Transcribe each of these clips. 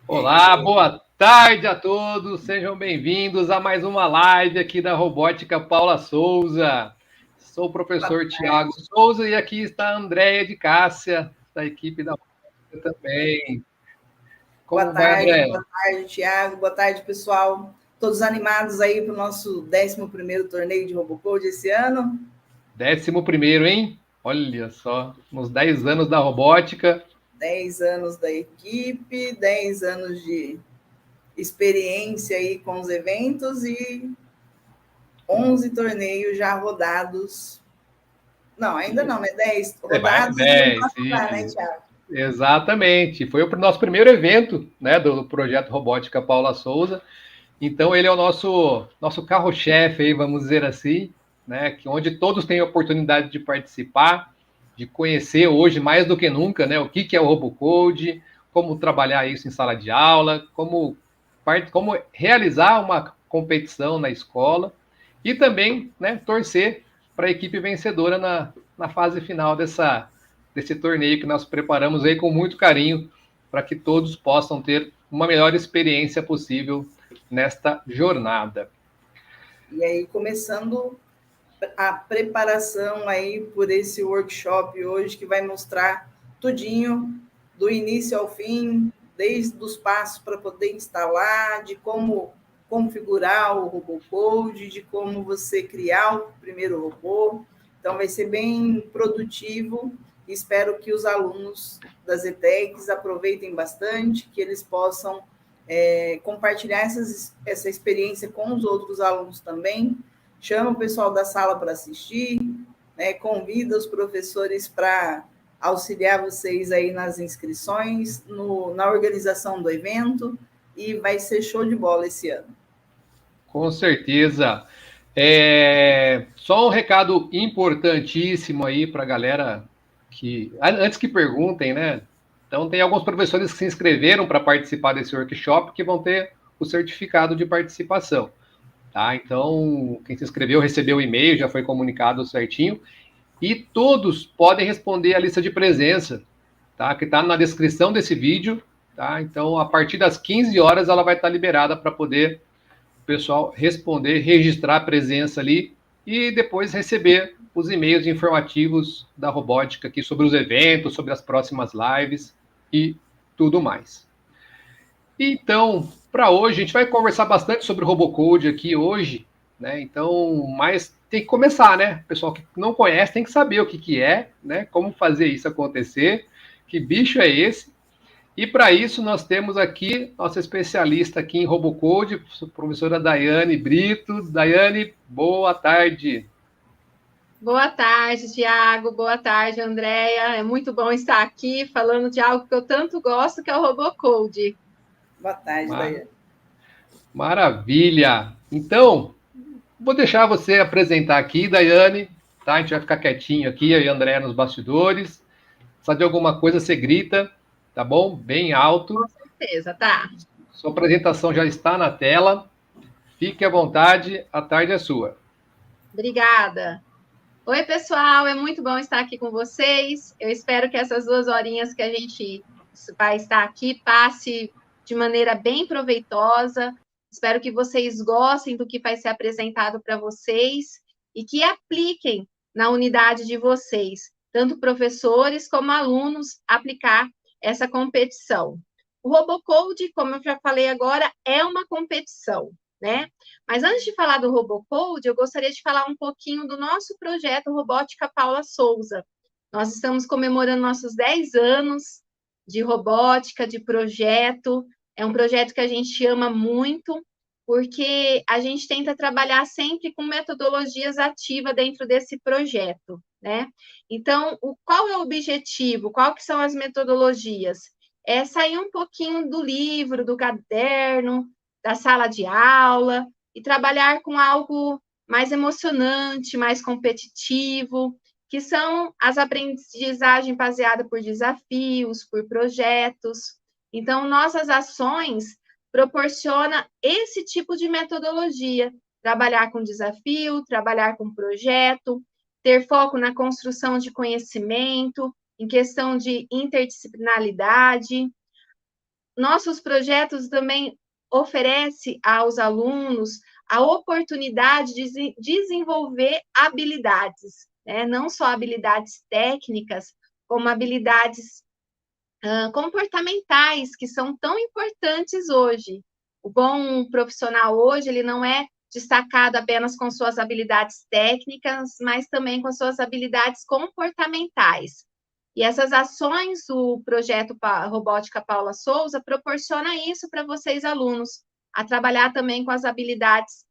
Olá, boa tarde a todos, sejam bem-vindos a mais uma live aqui da Robótica Paula Souza. Sou o professor Tiago Souza e aqui está a Andréia de Cássia, da equipe da Robótica também. Como vai, Andréia? Boa tarde, Tiago, boa tarde, pessoal. Todos animados aí para o nosso 11º torneio de RoboCode esse ano? 11º, hein? Olha só, nos 10 anos da robótica. 10 anos da equipe, 10 anos de experiência aí com os eventos e 11 torneios já rodados. Não, ainda não, né? 10 rodados. 10, rodar, né, Thiago? Exatamente. Foi o nosso primeiro evento, né, do projeto Robótica Paula Souza. Então, ele é o nosso carro-chefe, aí, vamos dizer assim, né, onde todos têm a oportunidade de participar, de conhecer hoje, mais do que nunca, né, o que é o RoboCode, como trabalhar isso em sala de aula, como realizar uma competição na escola e também, né, torcer para a equipe vencedora na fase final desse torneio que nós preparamos aí com muito carinho para que todos possam ter uma melhor experiência possível nesta jornada. E aí, começando a preparação aí por esse workshop hoje, que vai mostrar tudinho, do início ao fim, desde os passos para poder instalar, de como configurar o RoboCode, de como você criar o primeiro robô. Então, vai ser bem produtivo. Espero que os alunos das ETECs aproveitem bastante, que eles possam compartilhar essa experiência com os outros alunos também. Chama o pessoal da sala para assistir, né? Convida os professores para auxiliar vocês aí nas inscrições, na organização do evento, e vai ser show de bola esse ano. Com certeza. Só um recado importantíssimo aí para a galera antes que perguntem, né? Então, tem alguns professores que se inscreveram para participar desse workshop que vão ter o certificado de participação. Tá? Então, quem se inscreveu recebeu o e-mail, já foi comunicado certinho. E todos podem responder a lista de presença, tá? Que está na descrição desse vídeo. Tá? Então, a partir das 15 horas, ela vai estar liberada para poder o pessoal responder, registrar a presença ali e depois receber os e-mails informativos da robótica aqui sobre os eventos, sobre as próximas lives e tudo mais. Então, para hoje, a gente vai conversar bastante sobre o RoboCode aqui hoje, né? Então, mas tem que começar, né? O pessoal que não conhece tem que saber o que é, né? Como fazer isso acontecer, que bicho é esse. E para isso nós temos aqui nossa especialista aqui em RoboCode, a professora Daiane Brito. Daiane, boa tarde. Boa tarde, Tiago. Boa tarde, Andréia. É muito bom estar aqui falando de algo que eu tanto gosto, que é o RoboCode. Boa tarde, Daiane. Maravilha. Então, vou deixar você apresentar aqui, Daiane, tá? A gente vai ficar quietinho aqui, eu e a Andréia nos bastidores. Se precisar de alguma coisa, você grita, tá bom? Bem alto. Com certeza, tá. Sua apresentação já está na tela. Fique à vontade, a tarde é sua. Obrigada. Oi, pessoal, é muito bom estar aqui com vocês. Eu espero que essas 2 horinhas que a gente vai estar aqui passe de maneira bem proveitosa. Espero que vocês gostem do que vai ser apresentado para vocês e que apliquem na unidade de vocês, tanto professores como alunos, aplicar essa competição. O RoboCode, como eu já falei agora, é uma competição, né? Mas antes de falar do RoboCode, eu gostaria de falar um pouquinho do nosso projeto Robótica Paula Souza. Nós estamos comemorando nossos 10 anos de robótica, de projeto. É um projeto que a gente ama muito, porque a gente tenta trabalhar sempre com metodologias ativas dentro desse projeto, né? Então, qual é o objetivo? Qual que são as metodologias? É sair um pouquinho do livro, do caderno, da sala de aula e trabalhar com algo mais emocionante, mais competitivo, que são as aprendizagens baseadas por desafios, por projetos. Então, nossas ações proporcionam esse tipo de metodologia, trabalhar com desafio, trabalhar com projeto, ter foco na construção de conhecimento, em questão de interdisciplinaridade. Nossos projetos também oferecem aos alunos a oportunidade de desenvolver habilidades, né? Não só habilidades técnicas, como habilidades comportamentais, que são tão importantes hoje. O bom profissional hoje, ele não é destacado apenas com suas habilidades técnicas, mas também com suas habilidades comportamentais. E essas ações do projeto Robótica Paula Souza proporciona isso para vocês, alunos, a trabalhar também com as habilidades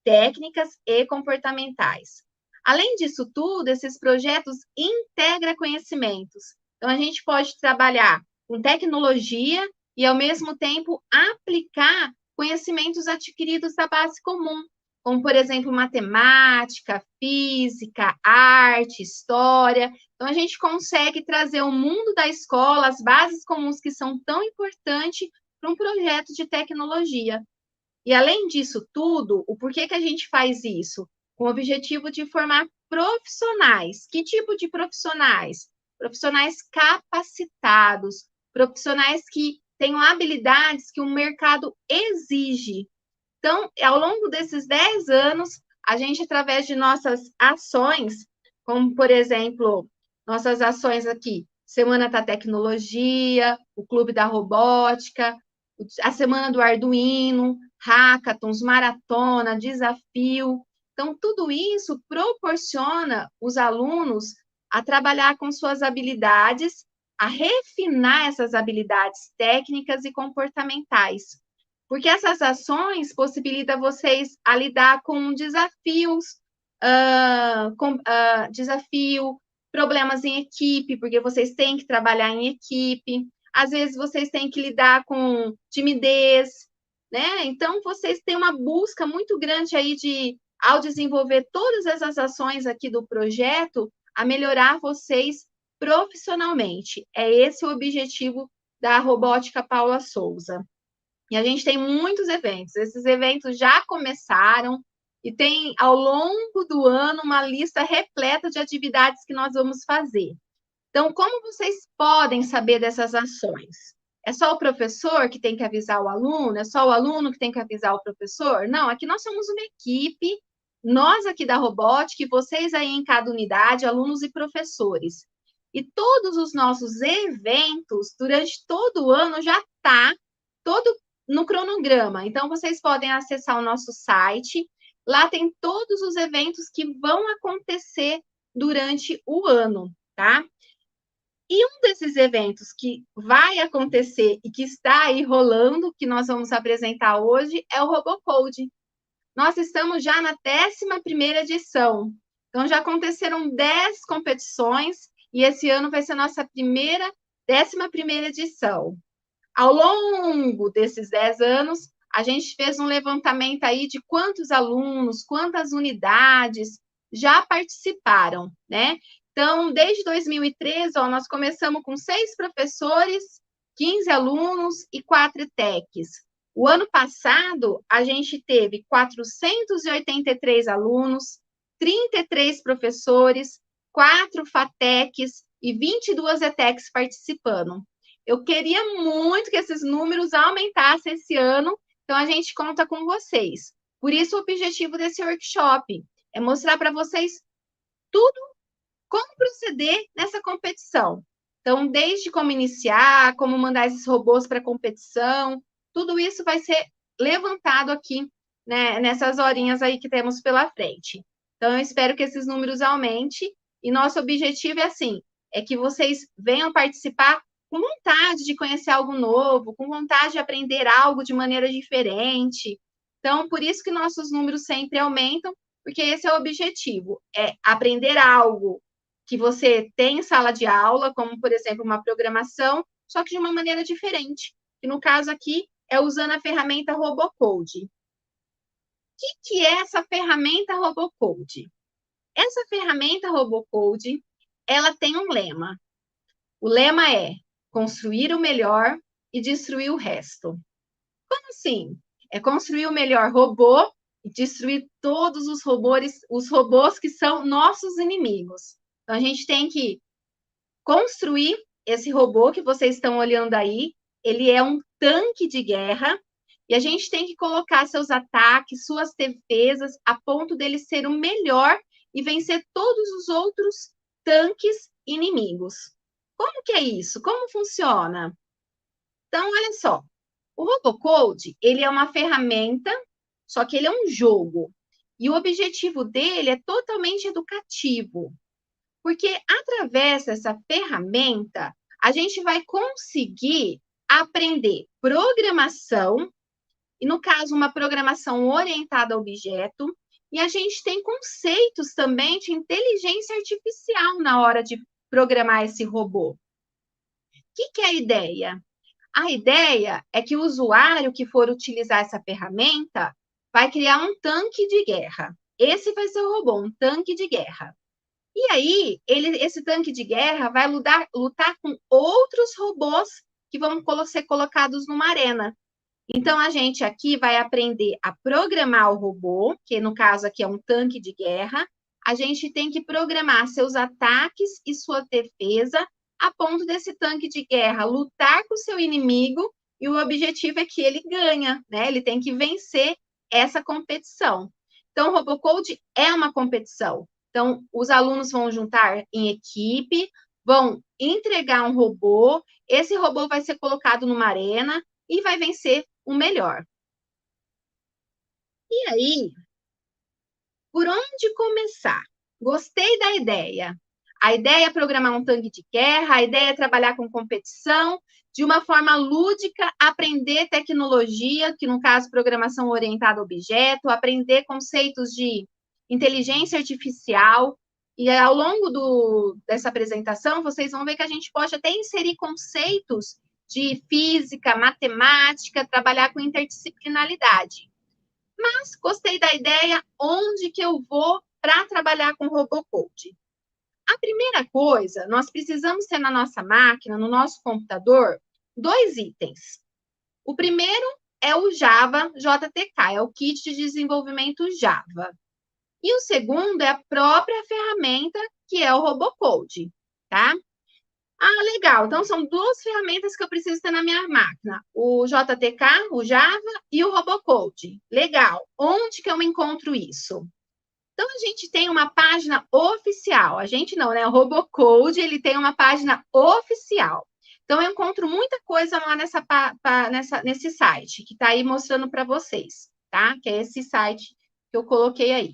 técnicas e comportamentais. Além disso tudo, esses projetos integram conhecimentos. Então, a gente pode trabalhar com tecnologia e, ao mesmo tempo, aplicar conhecimentos adquiridos da base comum, como, por exemplo, matemática, física, arte, história. Então, a gente consegue trazer o mundo da escola, as bases comuns que são tão importantes para um projeto de tecnologia. E, além disso tudo, o porquê que a gente faz isso? Com o objetivo de formar profissionais. Que tipo de profissionais? Profissionais capacitados, profissionais que tenham habilidades que o mercado exige. Então, ao longo desses 10 anos, a gente, através de nossas ações, como, por exemplo, nossas ações aqui, Semana da Tecnologia, o Clube da Robótica, a Semana do Arduino, hackathons, maratona, desafio. Então, tudo isso proporciona os alunos a trabalhar com suas habilidades, a refinar essas habilidades técnicas e comportamentais. Porque essas ações possibilitam vocês a lidar com desafios, problemas em equipe, porque vocês têm que trabalhar em equipe. Às vezes, vocês têm que lidar com timidez, né? Então, vocês têm uma busca muito grande aí ao desenvolver todas essas ações aqui do projeto, a melhorar vocês profissionalmente. É esse o objetivo da Robótica Paula Souza. E a gente tem muitos eventos. Esses eventos já começaram e tem, ao longo do ano, uma lista repleta de atividades que nós vamos fazer. Então, como vocês podem saber dessas ações? É só o professor que tem que avisar o aluno? É só o aluno que tem que avisar o professor? Não, aqui nós somos uma equipe, nós aqui da Robótica e vocês aí em cada unidade, alunos e professores. E todos os nossos eventos, durante todo o ano, já está todo no cronograma. Então, vocês podem acessar o nosso site. Lá tem todos os eventos que vão acontecer durante o ano, tá? E um desses eventos que vai acontecer e que está aí rolando, que nós vamos apresentar hoje, é o RoboCode. Nós estamos já na 11ª edição. Então, já aconteceram 10 competições e esse ano vai ser a nossa 11ª edição. Ao longo desses 10 anos, a gente fez um levantamento aí de quantos alunos, quantas unidades já participaram, né? Então, desde 2013, nós começamos com 6 professores, 15 alunos e 4 techs. O ano passado, a gente teve 483 alunos, 33 professores, 4 FATECs e 22 ETECs participando. Eu queria muito que esses números aumentassem esse ano, então a gente conta com vocês. Por isso, o objetivo desse workshop é mostrar para vocês tudo, como proceder nessa competição. Então, desde como iniciar, como mandar esses robôs para a competição, tudo isso vai ser levantado aqui, né, nessas horinhas aí que temos pela frente. Então, eu espero que esses números aumentem, e nosso objetivo é que vocês venham participar com vontade de conhecer algo novo, com vontade de aprender algo de maneira diferente. Então, por isso que nossos números sempre aumentam, porque esse é o objetivo, é aprender algo que você tem em sala de aula, como, por exemplo, uma programação, só que de uma maneira diferente, que no caso aqui é usando a ferramenta RoboCode. O que é essa ferramenta RoboCode? Essa ferramenta RoboCode, ela tem um lema. O lema é construir o melhor e destruir o resto. Como assim? É construir o melhor robô e destruir todos os robôs que são nossos inimigos. Então, a gente tem que construir esse robô que vocês estão olhando aí. Ele é um tanque de guerra, e a gente tem que colocar seus ataques, suas defesas, a ponto dele ser o melhor e vencer todos os outros tanques inimigos. Como que é isso? Como funciona? Então, olha só. O Robocode, ele é uma ferramenta, só que ele é um jogo. E o objetivo dele é totalmente educativo. Porque através dessa ferramenta, a gente vai conseguir aprender programação, e no caso, uma programação orientada a objeto, e a gente tem conceitos também de inteligência artificial na hora de programar esse robô. O que é a ideia? A ideia é que o usuário que for utilizar essa ferramenta vai criar um tanque de guerra. Esse vai ser o robô, um tanque de guerra. E aí, esse tanque de guerra vai lutar com outros robôs que vão ser colocados numa arena. Então, a gente aqui vai aprender a programar o robô, que no caso aqui é um tanque de guerra. A gente tem que programar seus ataques e sua defesa, a ponto desse tanque de guerra lutar com o seu inimigo, e o objetivo é que ele ganha, né? Ele tem que vencer essa competição. Então, o Robocode é uma competição. Então, os alunos vão juntar em equipe, vão entregar um robô, esse robô vai ser colocado numa arena e vai vencer o melhor. E aí, por onde começar? Gostei da ideia. A ideia é programar um tanque de guerra, a ideia é trabalhar com competição, de uma forma lúdica, aprender tecnologia, que no caso, programação orientada a objeto, aprender conceitos de inteligência artificial. E ao longo dessa apresentação, vocês vão ver que a gente pode até inserir conceitos de física, matemática, trabalhar com interdisciplinaridade. Mas gostei da ideia, onde que eu vou para trabalhar com Robocode? A primeira coisa, nós precisamos ter na nossa máquina, no nosso computador, 2 itens. O primeiro é o Java JTK, é o kit de desenvolvimento Java. E o segundo é a própria ferramenta, que é o Robocode, tá? Ah, legal. Então, são 2 ferramentas que eu preciso ter na minha máquina. O JTK, o Java e o Robocode. Legal. Onde que eu encontro isso? Então, a gente tem uma página oficial. A gente não, né? O Robocode, ele tem uma página oficial. Então, eu encontro muita coisa lá nesse site, que está aí mostrando para vocês, tá? Que é esse site que eu coloquei aí.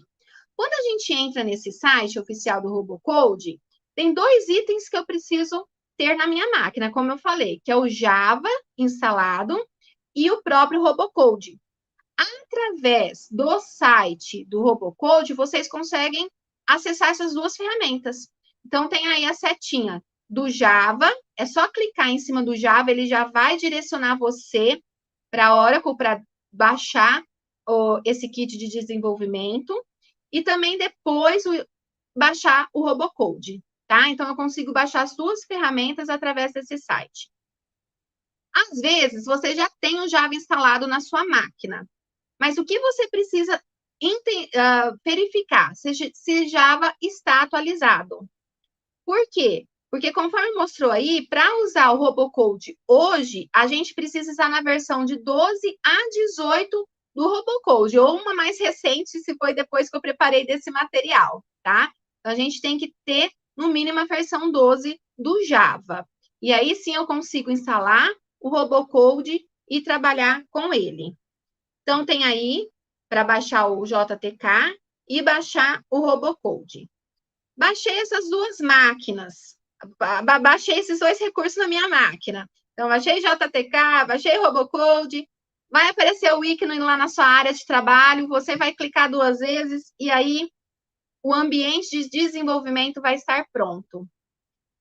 Quando a gente entra nesse site oficial do Robocode, tem 2 itens que eu preciso ter na minha máquina, como eu falei, que é o Java instalado e o próprio Robocode. Através do site do Robocode, vocês conseguem acessar essas 2 ferramentas. Então, tem aí a setinha do Java, é só clicar em cima do Java, ele já vai direcionar você para a Oracle, para baixar esse kit de desenvolvimento, e também depois baixar o Robocode, tá? Então, eu consigo baixar as 2 ferramentas através desse site. Às vezes, você já tem o Java instalado na sua máquina, mas o que você precisa verificar? Se Java está atualizado. Por quê? Porque, conforme mostrou aí, para usar o Robocode hoje, a gente precisa estar na versão de 12 a 18 do Robocode, ou uma mais recente, se foi depois que eu preparei desse material, tá? Então, a gente tem que ter, no mínimo, a versão 12 do Java. E aí, sim, eu consigo instalar o Robocode e trabalhar com ele. Então, tem aí para baixar o JTK e baixar o Robocode. Baixei essas 2 máquinas, baixei esses 2 recursos na minha máquina. Então, baixei JTK, baixei Robocode, vai aparecer o ícone lá na sua área de trabalho, você vai clicar 2 vezes e aí o ambiente de desenvolvimento vai estar pronto.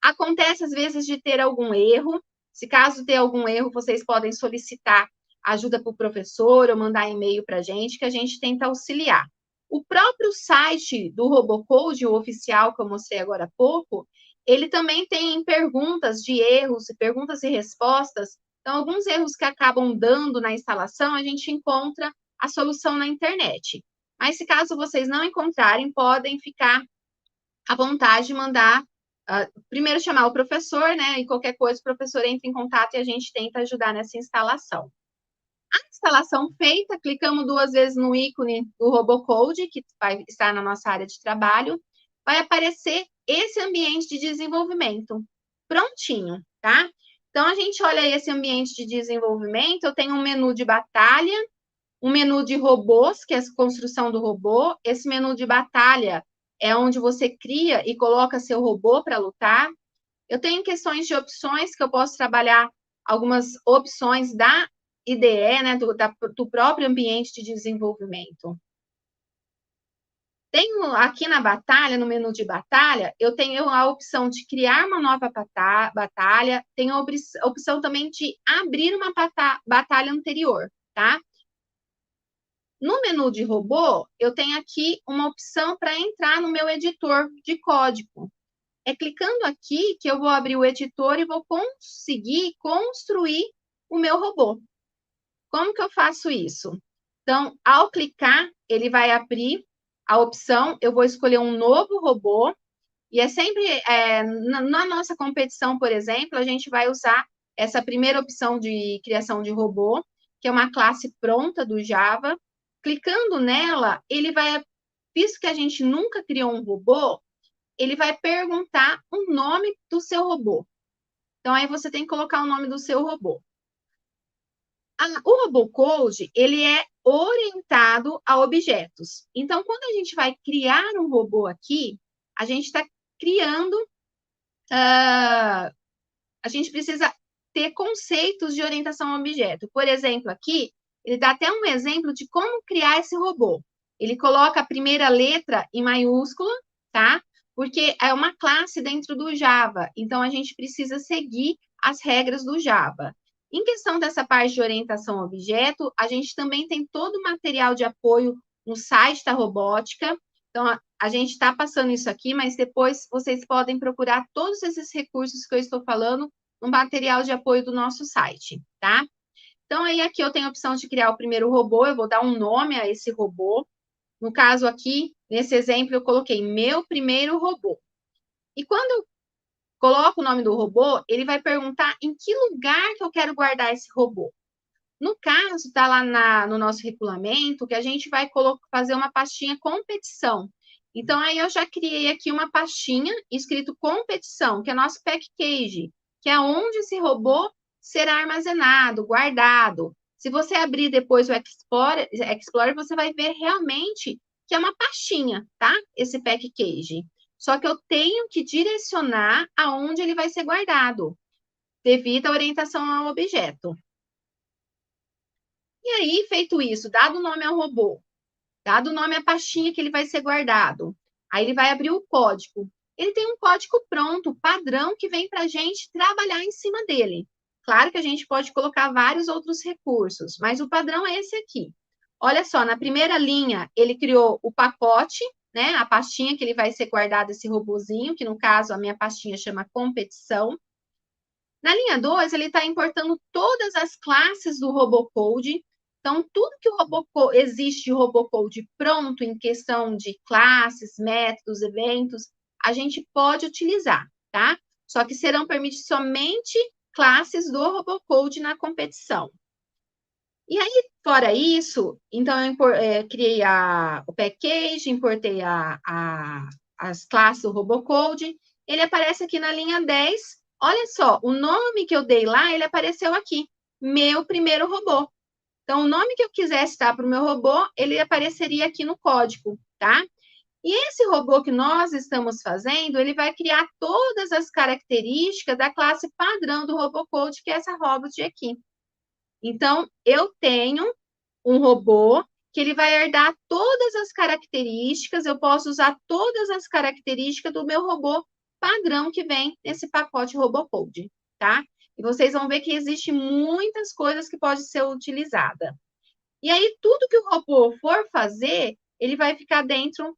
Acontece, às vezes, de ter algum erro. Se caso ter algum erro, vocês podem solicitar ajuda para o professor ou mandar e-mail para a gente, que a gente tenta auxiliar. O próprio site do Robocode, o oficial que eu mostrei agora há pouco, ele também tem perguntas de erros, perguntas e respostas. Então, alguns erros que acabam dando na instalação, a gente encontra a solução na internet. Mas se caso vocês não encontrarem, podem ficar à vontade de mandar, primeiro chamar o professor, né? E qualquer coisa o professor entra em contato e a gente tenta ajudar nessa instalação. A instalação feita, clicamos 2 vezes no ícone do RoboCode, que vai estar na nossa área de trabalho, vai aparecer esse ambiente de desenvolvimento, prontinho, tá? Então, a gente olha esse ambiente de desenvolvimento, eu tenho um menu de batalha, um menu de robôs, que é a construção do robô. Esse menu de batalha é onde você cria e coloca seu robô para lutar. Eu tenho questões de opções, que eu posso trabalhar algumas opções da IDE, né, do próprio ambiente de desenvolvimento. Tenho aqui na batalha, no menu de batalha, eu tenho a opção de criar uma nova batalha, tenho a opção também de abrir uma batalha anterior, tá? No menu de robô, eu tenho aqui uma opção para entrar no meu editor de código. É clicando aqui que eu vou abrir o editor e vou conseguir construir o meu robô. Como que eu faço isso? Então, ao clicar, ele vai abrir a opção, eu vou escolher um novo robô, e é sempre, na nossa competição, por exemplo, a gente vai usar essa primeira opção de criação de robô, que é uma classe pronta do Java. Clicando nela, ele vai, visto que a gente nunca criou um robô, ele vai perguntar o nome do seu robô. Então, aí você tem que colocar o nome do seu robô. O RoboCode, ele é orientado a objetos. Então, quando a gente vai criar um robô aqui, a gente está criando... a gente precisa ter conceitos de orientação a objeto. Por exemplo, aqui, ele dá até um exemplo de como criar esse robô. Ele coloca a primeira letra em maiúscula, tá? Porque é uma classe dentro do Java. Então, a gente precisa seguir as regras do Java. Em questão dessa parte de orientação a objeto, a gente também tem todo o material de apoio no site da robótica. Então, a gente está passando isso aqui, mas depois vocês podem procurar todos esses recursos que eu estou falando no material de apoio do nosso site, tá? Então, aí aqui eu tenho a opção de criar o primeiro robô, eu vou dar um nome a esse robô. No caso aqui, nesse exemplo, eu coloquei meu primeiro robô. E quando eu coloco o nome do robô, ele vai perguntar em que lugar que eu quero guardar esse robô. No caso, está lá no nosso regulamento que a gente vai fazer uma pastinha competição. Então, aí eu já criei aqui uma pastinha escrito competição, que é nosso package, que é onde esse robô será armazenado, guardado. Se você abrir depois o Explorer, você vai ver realmente que é uma pastinha, tá? Esse package. Só que eu tenho que direcionar aonde ele vai ser guardado, devido à orientação ao objeto. E aí, feito isso, dado o nome ao robô, dado o nome à pastinha que ele vai ser guardado, aí ele vai abrir o código. Ele tem um código pronto, padrão, que vem para a gente trabalhar em cima dele. Claro que a gente pode colocar vários outros recursos, mas o padrão é esse aqui. Olha só, na primeira linha, ele criou o pacote, né? A pastinha que ele vai ser guardado, esse robozinho, que no caso a minha pastinha chama competição. Na linha 2, ele está importando todas as classes do RoboCode. Então, tudo que existe de RoboCode pronto em questão de classes, métodos, eventos, a gente pode utilizar, tá? Só que serão permitidas somente classes do RoboCode na competição. E aí, fora isso, então eu criei o package, importei as classes do RoboCode. Ele aparece aqui na linha 10. Olha só, o nome que eu dei lá, ele apareceu aqui. Meu primeiro robô. Então, o nome que eu quisesse dar para o meu robô, ele apareceria aqui no código, tá? E esse robô que nós estamos fazendo, ele vai criar todas as características da classe padrão do RoboCode, que é essa robot aqui. Então, eu tenho um robô que ele vai herdar todas as características, eu posso usar todas as características do meu robô padrão que vem nesse pacote RoboCode, tá? E vocês vão ver que existe muitas coisas que podem ser utilizadas. E aí, tudo que o robô for fazer, ele vai ficar dentro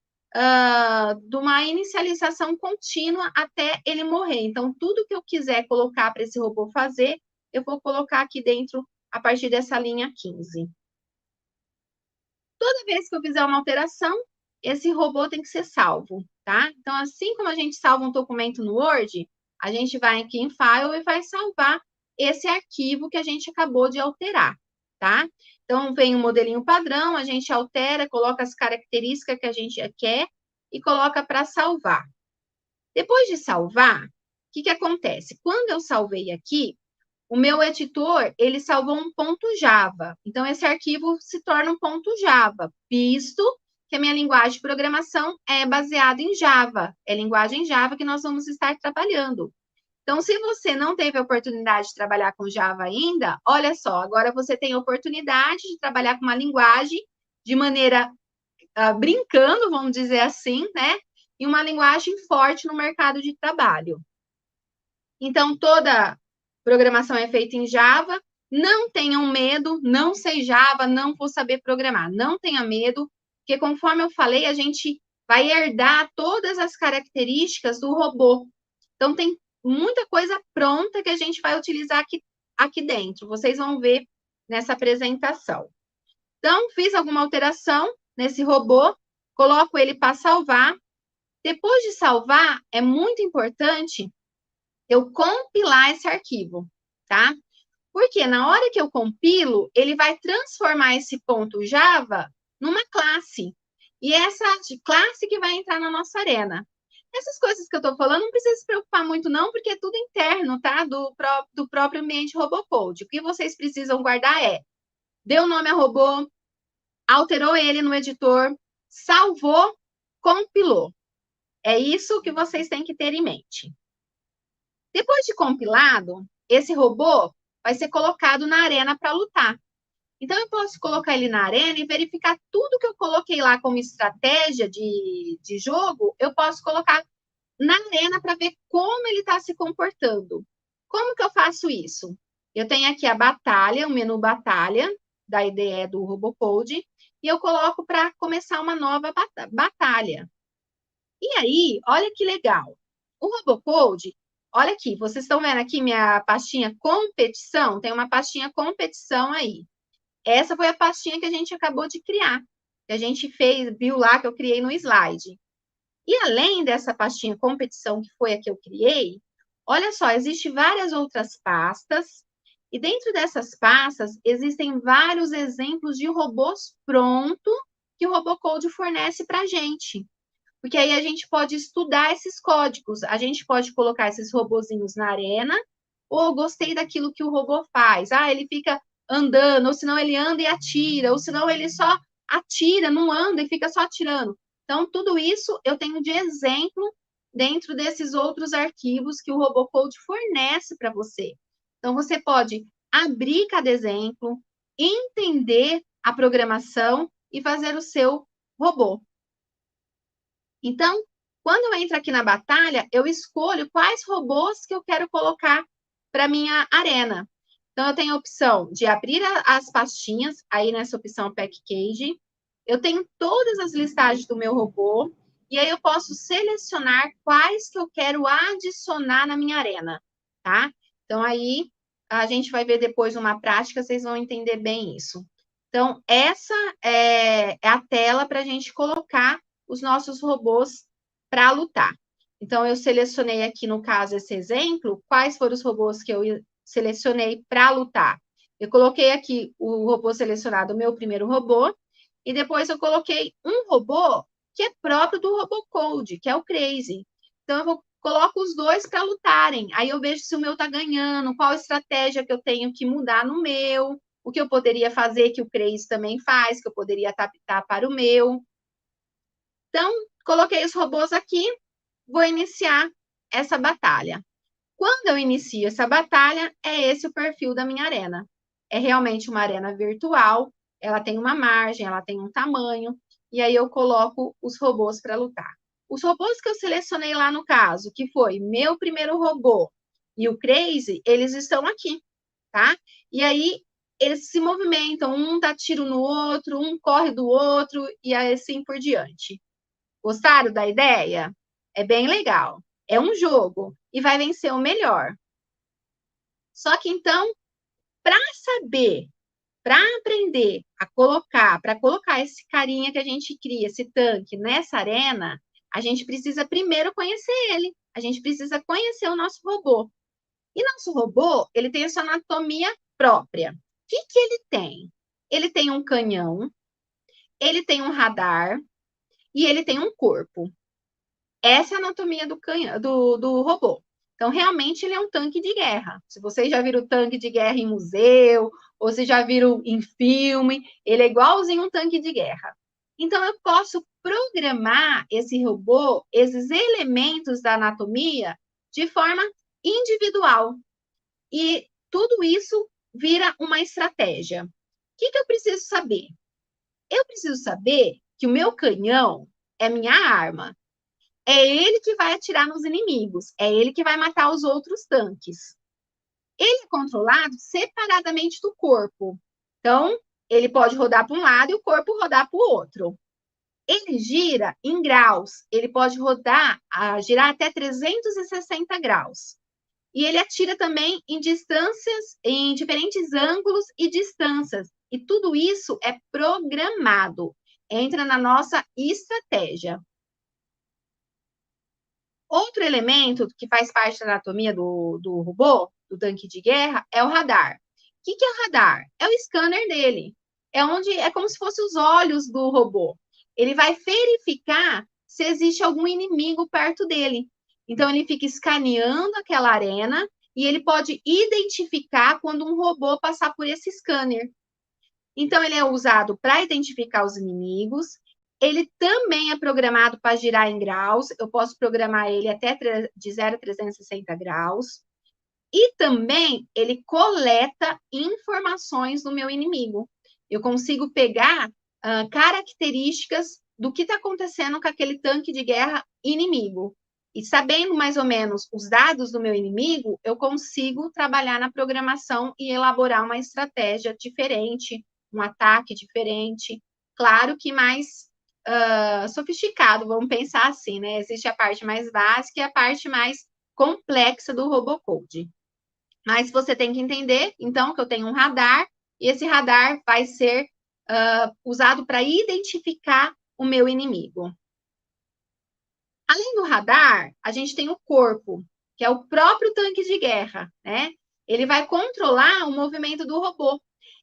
de uma inicialização contínua até ele morrer. Então, tudo que eu quiser colocar para esse robô fazer, eu vou colocar aqui dentro a partir dessa linha 15. Toda vez que eu fizer uma alteração, esse robô tem que ser salvo, tá? Então, assim como a gente salva um documento no Word, a gente vai aqui em File e vai salvar esse arquivo que a gente acabou de alterar, tá? Então, vem o modelinho padrão, a gente altera, coloca as características que a gente quer e coloca para salvar. Depois de salvar, o que acontece? Quando eu salvei aqui, o meu editor, ele salvou um ponto Java. Então, esse arquivo se torna um ponto Java, visto que a minha linguagem de programação é baseada em Java. É linguagem Java que nós vamos estar trabalhando. Então, se você não teve a oportunidade de trabalhar com Java ainda, olha só, agora você tem a oportunidade de trabalhar com uma linguagem de maneira brincando, vamos dizer assim, né? E uma linguagem forte no mercado de trabalho. Então, toda programação é feita em Java. Não tenham medo, não sei Java, não vou saber programar. Não tenha medo, porque conforme eu falei, a gente vai herdar todas as características do robô. Então, tem muita coisa pronta que a gente vai utilizar aqui dentro. Vocês vão ver nessa apresentação. Então, fiz alguma alteração nesse robô, coloco ele para salvar. Depois de salvar, é muito importante eu compilar esse arquivo, tá? Porque na hora que eu compilo, ele vai transformar esse ponto Java numa classe. E essa classe que vai entrar na nossa arena. Essas coisas que eu estou falando, não precisa se preocupar muito não, porque é tudo interno, tá? Do próprio ambiente RoboCode. O que vocês precisam guardar é, deu nome a robô, alterou ele no editor, salvou, compilou. É isso que vocês têm que ter em mente. Depois de compilado, esse robô vai ser colocado na arena para lutar. Então, eu posso colocar ele na arena e verificar tudo que eu coloquei lá como estratégia de jogo, eu posso colocar na arena para ver como ele está se comportando. Como que eu faço isso? Eu tenho aqui a batalha, o menu batalha, da IDE do RoboCode, e eu coloco para começar uma nova batalha. E aí, olha que legal. O RoboCode, olha aqui, vocês estão vendo aqui minha pastinha competição? Tem uma pastinha competição aí. Essa foi a pastinha que a gente acabou de criar, que a gente viu lá que eu criei no slide. E além dessa pastinha competição, que foi a que eu criei, olha só, existem várias outras pastas, e dentro dessas pastas existem vários exemplos de robôs prontos que o RoboCode fornece para a gente. Porque aí a gente pode estudar esses códigos, a gente pode colocar esses robozinhos na arena, ou gostei daquilo que o robô faz, ele fica andando, ou senão ele anda e atira, ou senão ele só atira, não anda e fica só atirando. Então, tudo isso eu tenho de exemplo dentro desses outros arquivos que o RoboCode fornece para você. Então, você pode abrir cada exemplo, entender a programação e fazer o seu robô. Então, quando eu entro aqui na batalha, eu escolho quais robôs que eu quero colocar para minha arena. Então, eu tenho a opção de abrir as pastinhas, aí nessa opção Package. Eu tenho todas as listagens do meu robô, e aí eu posso selecionar quais que eu quero adicionar na minha arena, tá? Então, aí a gente vai ver depois uma prática, vocês vão entender bem isso. Então, essa é a tela para a gente colocar os nossos robôs para lutar. Então, eu selecionei aqui, no caso, esse exemplo, quais foram os robôs que eu selecionei para lutar. Eu coloquei aqui o robô selecionado, o meu primeiro robô, e depois eu coloquei um robô que é próprio do RoboCode, que é o Crazy. Então, eu coloco os dois para lutarem. Aí eu vejo se o meu está ganhando, qual estratégia que eu tenho que mudar no meu, o que eu poderia fazer que o Crazy também faz, que eu poderia adaptar para o meu. Então, coloquei os robôs aqui, vou iniciar essa batalha. Quando eu inicio essa batalha, é esse o perfil da minha arena. É realmente uma arena virtual, ela tem uma margem, ela tem um tamanho, e aí eu coloco os robôs para lutar. Os robôs que eu selecionei lá no caso, que foi meu primeiro robô e o Crazy, eles estão aqui, tá? E aí eles se movimentam, um dá tiro no outro, um corre do outro, e assim por diante. Gostaram da ideia? É bem legal. É um jogo e vai vencer o melhor. Só que então, para saber para aprender a colocar, para colocar esse carinha que a gente cria, esse tanque nessa arena, a gente precisa primeiro conhecer ele. A gente precisa conhecer o nosso robô. E nosso robô, ele tem a sua anatomia própria. O que ele tem? Ele tem um canhão, ele tem um radar e ele tem um corpo. Essa é a anatomia do robô. Então, realmente, ele é um tanque de guerra. Se vocês já viram tanque de guerra em museu, ou se já viram em filme, ele é igualzinho um tanque de guerra. Então, eu posso programar esse robô, esses elementos da anatomia, de forma individual. E tudo isso vira uma estratégia. O que eu preciso saber? Eu preciso saber que o meu canhão é minha arma. É ele que vai atirar nos inimigos. É ele que vai matar os outros tanques. Ele é controlado separadamente do corpo. Então, ele pode rodar para um lado e o corpo rodar para o outro. Ele gira em graus. Ele pode girar até 360 graus. E ele atira também em distâncias, em diferentes ângulos e distâncias. E tudo isso é programado. Entra na nossa estratégia. Outro elemento que faz parte da anatomia do robô, do tanque de guerra, é o radar. O que é o radar? É o scanner dele. É como se fossem os olhos do robô. Ele vai verificar se existe algum inimigo perto dele. Então, ele fica escaneando aquela arena e ele pode identificar quando um robô passar por esse scanner. Então, ele é usado para identificar os inimigos. Ele também é programado para girar em graus. Eu posso programar ele até de 0 a 360 graus. E também ele coleta informações do meu inimigo. Eu consigo pegar características do que está acontecendo com aquele tanque de guerra inimigo. E sabendo mais ou menos os dados do meu inimigo, eu consigo trabalhar na programação e elaborar uma estratégia diferente, um ataque diferente. Claro que mais sofisticado, vamos pensar assim, né? Existe a parte mais básica e a parte mais complexa do Robocode. Mas você tem que entender, então, que eu tenho um radar, e esse radar vai ser usado para identificar o meu inimigo. Além do radar, a gente tem o corpo, que é o próprio tanque de guerra, né? Ele vai controlar o movimento do robô.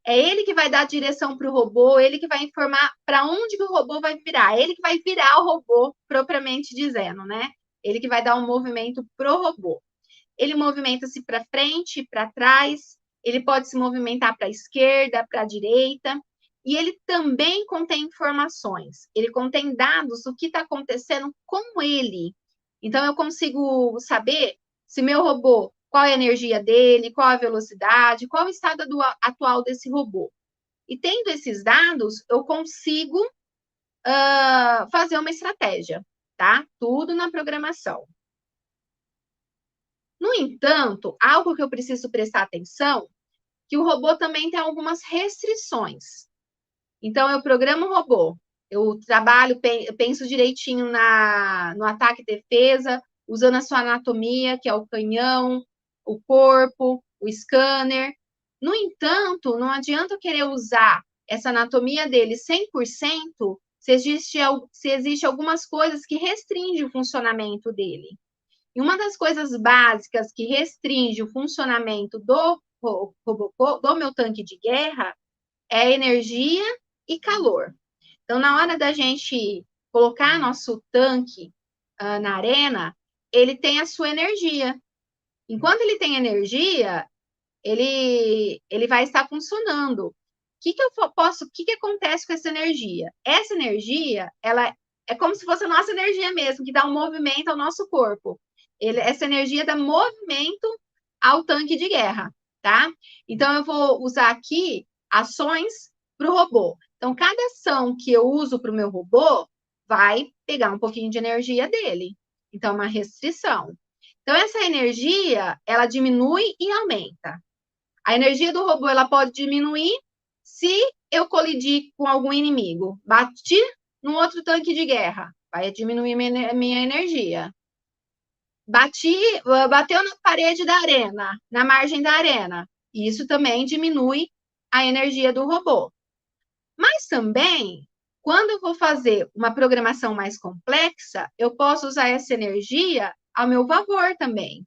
É ele que vai dar direção para o robô, ele que vai informar para onde que o robô vai virar. É ele que vai virar o robô, propriamente dizendo, né? Ele que vai dar um movimento para o robô. Ele movimenta-se para frente, para trás, ele pode se movimentar para a esquerda, para a direita, e ele também contém informações, ele contém dados do que está acontecendo com ele. Então, eu consigo saber se meu robô, qual é a energia dele, qual a velocidade, qual o estado atual desse robô. E tendo esses dados, eu consigo fazer uma estratégia, tá? Tudo na programação. No entanto, algo que eu preciso prestar atenção, que o robô também tem algumas restrições. Então, eu programo o robô, eu trabalho, penso direitinho no ataque e defesa, usando a sua anatomia, que é o canhão, o corpo, o scanner. No entanto, não adianta eu querer usar essa anatomia dele 100% se existe algumas coisas que restringem o funcionamento dele. E uma das coisas básicas que restringe o funcionamento do meu tanque de guerra é energia e calor. Então, na hora da gente colocar nosso tanque na arena, ele tem a sua energia. Enquanto ele tem energia, ele vai estar funcionando. O que acontece com essa energia? Essa energia, ela é como se fosse a nossa energia mesmo, que dá um movimento ao nosso corpo. Essa energia dá movimento ao tanque de guerra, tá? Então, eu vou usar aqui ações para o robô. Então, cada ação que eu uso para o meu robô vai pegar um pouquinho de energia dele. Então, é uma restrição. Então, essa energia, ela diminui e aumenta. A energia do robô, ela pode diminuir se eu colidir com algum inimigo. Bati num outro tanque de guerra, vai diminuir minha energia. Bateu na parede da arena, na margem da arena. Isso também diminui a energia do robô. Mas também, quando eu vou fazer uma programação mais complexa, eu posso usar essa energia ao meu favor também.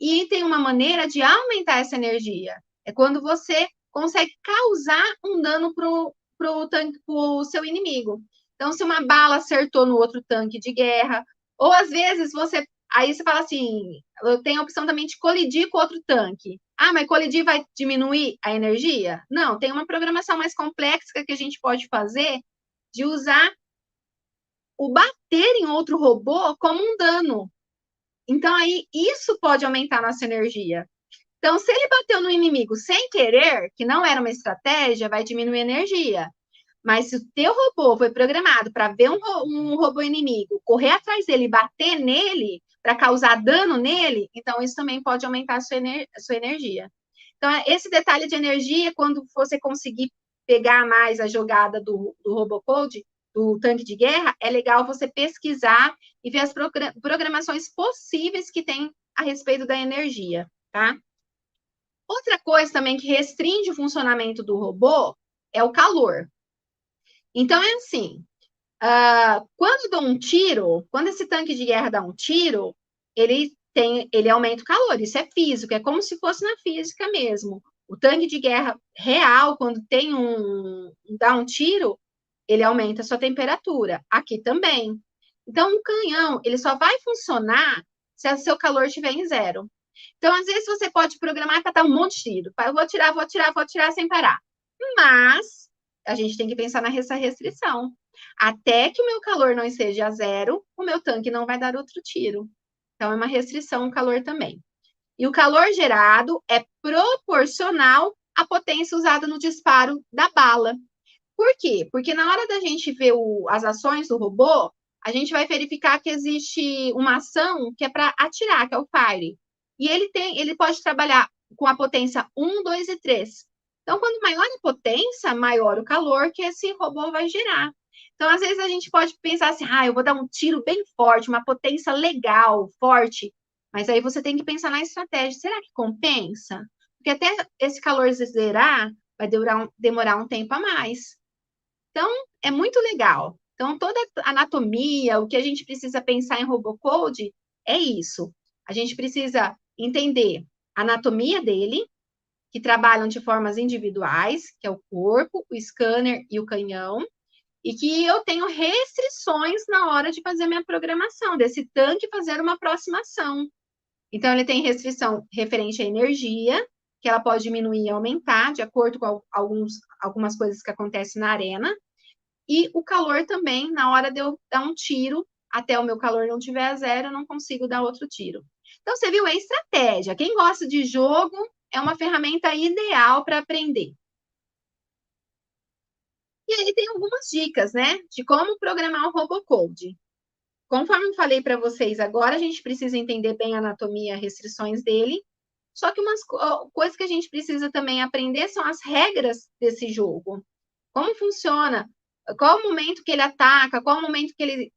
E tem uma maneira de aumentar essa energia. É quando você consegue causar um dano pro seu inimigo. Então, se uma bala acertou no outro tanque de guerra, ou às vezes aí você fala assim, eu tenho a opção também de colidir com outro tanque. Ah, mas colidir vai diminuir a energia? Não, tem uma programação mais complexa que a gente pode fazer de usar o bater em outro robô como um dano. Então, aí, isso pode aumentar a nossa energia. Então, se ele bateu no inimigo sem querer, que não era uma estratégia, vai diminuir a energia. Mas se o teu robô foi programado para ver um robô inimigo, correr atrás dele e bater nele, para causar dano nele, então isso também pode aumentar a sua energia. Então, esse detalhe de energia, quando você conseguir pegar mais a jogada do Robocode, do tanque de guerra, é legal você pesquisar e ver as programações possíveis que tem a respeito da energia, tá? Outra coisa também que restringe o funcionamento do robô é o calor. Então, é assim, quando dá um tiro, quando esse tanque de guerra dá um tiro, ele aumenta o calor, isso é físico, é como se fosse na física mesmo. O tanque de guerra real, quando dá um tiro, ele aumenta a sua temperatura. Aqui também. Então, um canhão, ele só vai funcionar se o seu calor estiver em 0. Então, às vezes, você pode programar para dar um monte de tiro. Eu vou atirar sem parar. Mas, a gente tem que pensar nessa restrição. Até que o meu calor não esteja a 0, o meu tanque não vai dar outro tiro. Então, é uma restrição o calor também. E o calor gerado é proporcional à potência usada no disparo da bala. Por quê? Porque na hora da gente ver as ações do robô, a gente vai verificar que existe uma ação que é para atirar, que é o fire. E ele pode trabalhar com a potência 1, 2 e 3. Então, quanto maior a potência, maior o calor que esse robô vai gerar. Então, às vezes, a gente pode pensar assim, eu vou dar um tiro bem forte, uma potência legal, forte. Mas aí você tem que pensar na estratégia. Será que compensa? Porque até esse calor zerar, vai demorar um tempo a mais. Então, é muito legal. Então, toda a anatomia, o que a gente precisa pensar em Robocode é isso. A gente precisa entender a anatomia dele, que trabalham de formas individuais, que é o corpo, o scanner e o canhão, e que eu tenho restrições na hora de fazer minha programação, desse tanque fazer uma aproximação. Então, ele tem restrição referente à energia, que ela pode diminuir e aumentar, de acordo com algumas coisas que acontecem na arena, e o calor também, na hora de eu dar um tiro, até o meu calor não tiver a 0, eu não consigo dar outro tiro. Então, você viu, é estratégia. Quem gosta de jogo, é uma ferramenta ideal para aprender. E aí tem algumas dicas, né, de como programar o Robocode. Conforme eu falei para vocês agora, a gente precisa entender bem a anatomia e restrições dele, só que umas coisas que a gente precisa também aprender são as regras desse jogo. Como funciona? Qual o momento que ele ataca? Qual o momento que ele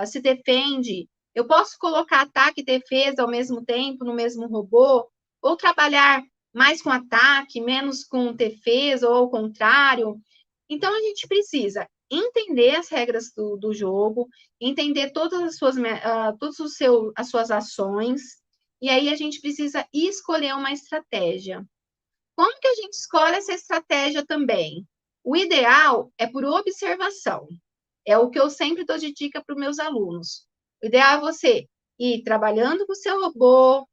se defende? Eu posso colocar ataque e defesa ao mesmo tempo no mesmo robô? Ou trabalhar mais com ataque, menos com defesa, ou ao contrário? Então, a gente precisa entender as regras do jogo, entender todas as suas ações, e aí a gente precisa escolher uma estratégia. Como que a gente escolhe essa estratégia também? O ideal é por observação. É o que eu sempre dou de dica para os meus alunos. O ideal é você ir trabalhando com o seu robô,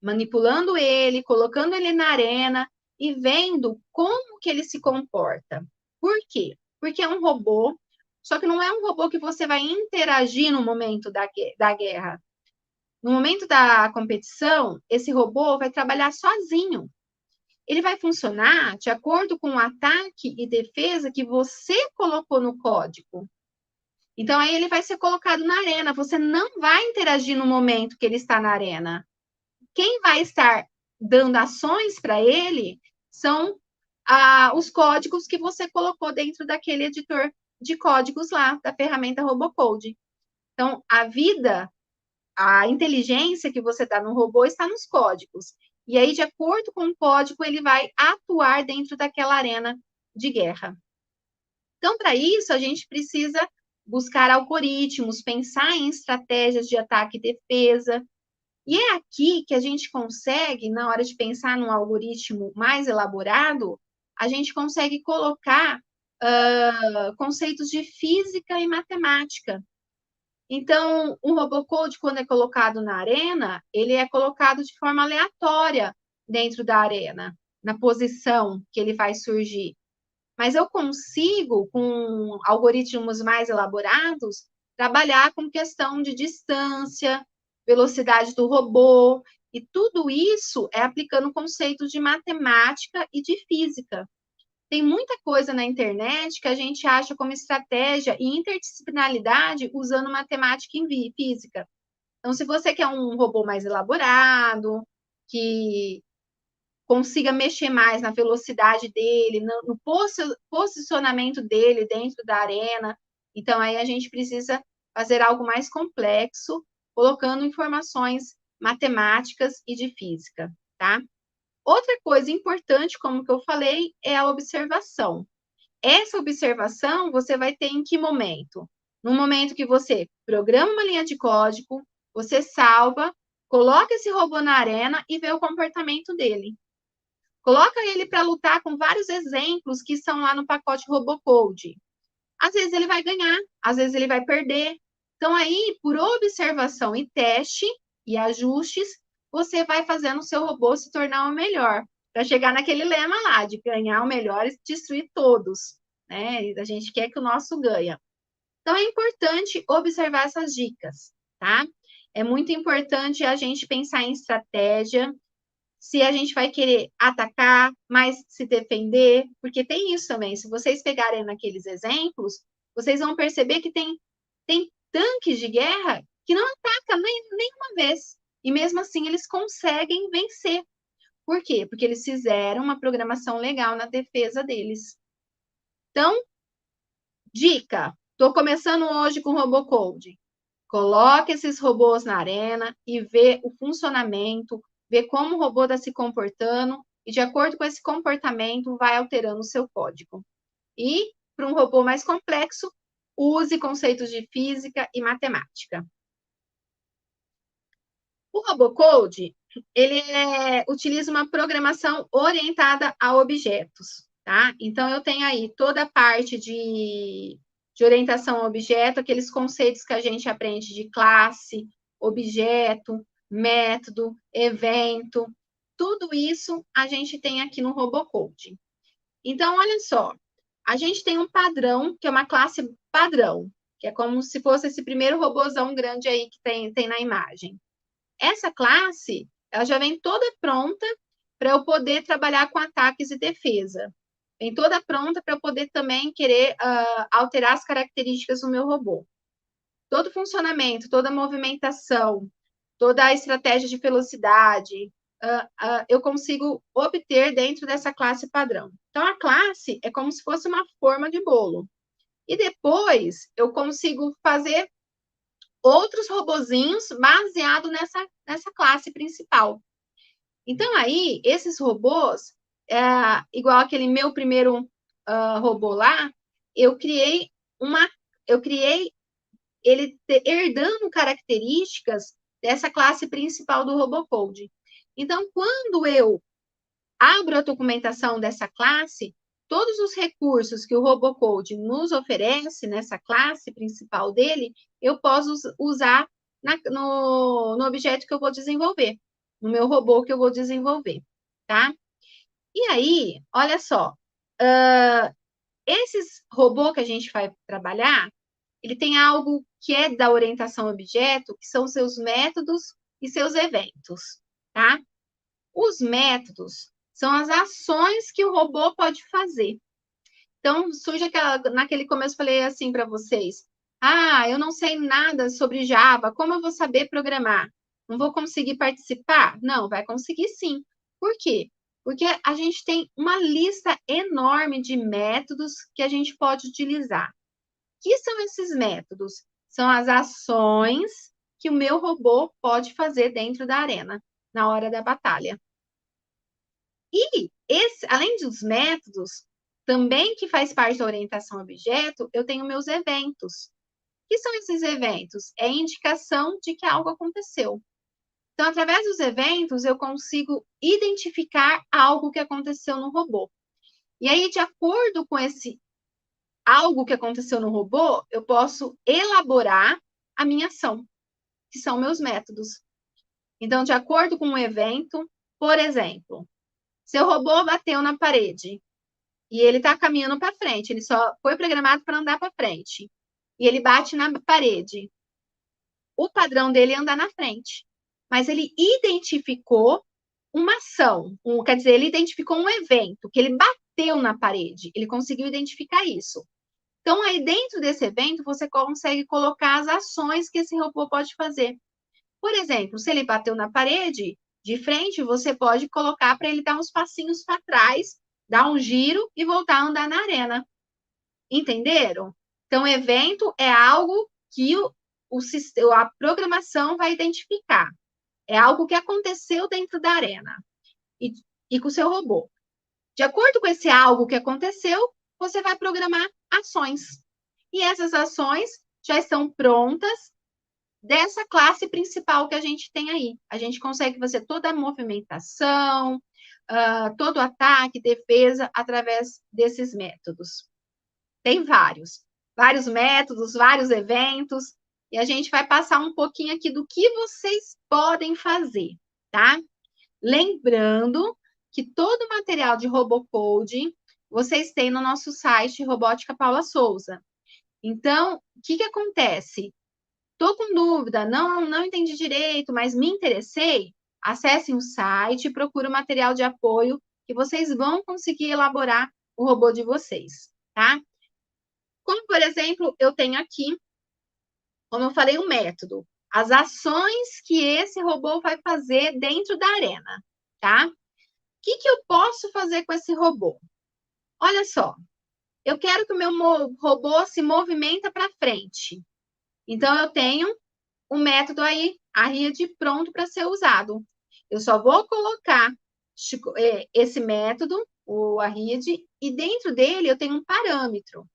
manipulando ele, colocando ele na arena e vendo como que ele se comporta. Por quê? Porque é um robô, só que não é um robô que você vai interagir no momento da guerra. No momento da competição, esse robô vai trabalhar sozinho. Ele vai funcionar de acordo com o ataque e defesa que você colocou no código. Então, aí ele vai ser colocado na arena. Você não vai interagir no momento que ele está na arena. Quem vai estar dando ações para ele são os códigos que você colocou dentro daquele editor de códigos lá, da ferramenta Robocode. Então, a inteligência que você dá no robô está nos códigos. E aí, de acordo com o código, ele vai atuar dentro daquela arena de guerra. Então, para isso, a gente precisa buscar algoritmos, pensar em estratégias de ataque e defesa. E é aqui que a gente consegue, na hora de pensar num algoritmo mais elaborado, a gente consegue colocar conceitos de física e matemática. Então, o Robocode, quando é colocado na arena, ele é colocado de forma aleatória dentro da arena, na posição que ele vai surgir. Mas eu consigo, com algoritmos mais elaborados, trabalhar com questão de distância, velocidade do robô, e tudo isso é aplicando conceitos de matemática e de física. Tem muita coisa na internet que a gente acha como estratégia e interdisciplinaridade usando matemática e física. Então, se você quer um robô mais elaborado, que consiga mexer mais na velocidade dele, no posicionamento dele dentro da arena. Então, aí a gente precisa fazer algo mais complexo, colocando informações matemáticas e de física, tá? Outra coisa importante, como que eu falei, é a observação. Essa observação você vai ter em que momento? No momento que você programa uma linha de código, você salva, coloca esse robô na arena e vê o comportamento dele. Coloca ele para lutar com vários exemplos que estão lá no pacote Robocode. Às vezes ele vai ganhar, às vezes ele vai perder. Então, aí, por observação e teste e ajustes, você vai fazendo o seu robô se tornar o melhor, para chegar naquele lema lá, de ganhar o melhor e destruir todos. Né? A gente quer que o nosso ganhe. Então, é importante observar essas dicas, tá? É muito importante a gente pensar em estratégia, se a gente vai querer atacar, mas se defender, porque tem isso também. Se vocês pegarem naqueles exemplos, vocês vão perceber que tem tanques de guerra que não atacam nenhuma vez. E mesmo assim eles conseguem vencer. Por quê? Porque eles fizeram uma programação legal na defesa deles. Então, dica: estou começando hoje com Robocode. Coloque esses robôs na arena e vê o funcionamento, vê como o robô está se comportando e, de acordo com esse comportamento, vai alterando o seu código. E, para um robô mais complexo, use conceitos de física e matemática. O Robocode, ele utiliza uma programação orientada a objetos, tá? Então, eu tenho aí toda a parte de orientação a objeto, aqueles conceitos que a gente aprende de classe, objeto, método, evento, tudo isso a gente tem aqui no Robocode. Então, olha só, a gente tem um padrão, que é uma classe padrão, que é como se fosse esse primeiro robôzão grande aí que tem na imagem. Essa classe, ela já vem toda pronta para eu poder trabalhar com ataques e defesa. Vem toda pronta para eu poder também querer alterar as características do meu robô. Todo funcionamento, toda movimentação, toda a estratégia de velocidade, eu consigo obter dentro dessa classe padrão. Então, a classe é como se fosse uma forma de bolo. E depois, eu consigo fazer outros robozinhos baseados nessa classe principal. Então, aí, esses robôs, igual aquele meu primeiro robô lá, eu criei ele herdando características dessa classe principal do Robocode. Então, quando eu abro a documentação dessa classe, todos os recursos que o Robocode nos oferece nessa classe principal dele, eu posso usar no objeto que eu vou desenvolver, no meu robô que eu vou desenvolver, tá? E aí, olha só, esses robôs que a gente vai trabalhar, ele tem algo que é da orientação objeto, que são seus métodos e seus eventos, tá? Os métodos são as ações que o robô pode fazer. Então, surge naquele começo, falei assim para vocês, eu não sei nada sobre Java, como eu vou saber programar? Não vou conseguir participar? Não, vai conseguir sim. Por quê? Porque a gente tem uma lista enorme de métodos que a gente pode utilizar. O que são esses métodos? São as ações que o meu robô pode fazer dentro da arena, na hora da batalha. E, além dos métodos, também que faz parte da orientação a objeto, eu tenho meus eventos. O que são esses eventos? É indicação de que algo aconteceu. Então, através dos eventos, eu consigo identificar algo que aconteceu no robô. E aí, de acordo com esse algo que aconteceu no robô, eu posso elaborar a minha ação, que são meus métodos. Então, de acordo com um evento, por exemplo, seu robô bateu na parede e ele está caminhando para frente, ele só foi programado para andar para frente. E ele bate na parede. O padrão dele é andar na frente. Mas ele identificou uma ação, quer dizer, ele identificou um evento, que ele bateu na parede, ele conseguiu identificar isso. Então, aí dentro desse evento, você consegue colocar as ações que esse robô pode fazer. Por exemplo, se ele bateu na parede, de frente, você pode colocar para ele dar uns passinhos para trás, dar um giro e voltar a andar na arena. Entenderam? Então, evento é algo que a programação vai identificar. É algo que aconteceu dentro da arena e com o seu robô. De acordo com esse algo que aconteceu, você vai programar ações. E essas ações já estão prontas dessa classe principal que a gente tem aí. A gente consegue fazer toda a movimentação, todo ataque, defesa, através desses métodos. Tem vários métodos, vários eventos, e a gente vai passar um pouquinho aqui do que vocês podem fazer, tá? Lembrando que todo o material de RoboCode vocês têm no nosso site Robótica Paula Souza. Então, o que acontece? Estou com dúvida, não entendi direito, mas me interessei? Acessem o site, procurem o material de apoio que vocês vão conseguir elaborar o robô de vocês, tá? Como, por exemplo, eu tenho aqui, como eu falei, o método. As ações que esse robô vai fazer dentro da arena, tá? O que eu posso fazer com esse robô? Olha só, eu quero que o meu robô se movimenta para frente. Então, eu tenho um método aí, a RIAD, pronto para ser usado. Eu só vou colocar esse método, o RIAD, e dentro dele eu tenho um parâmetro,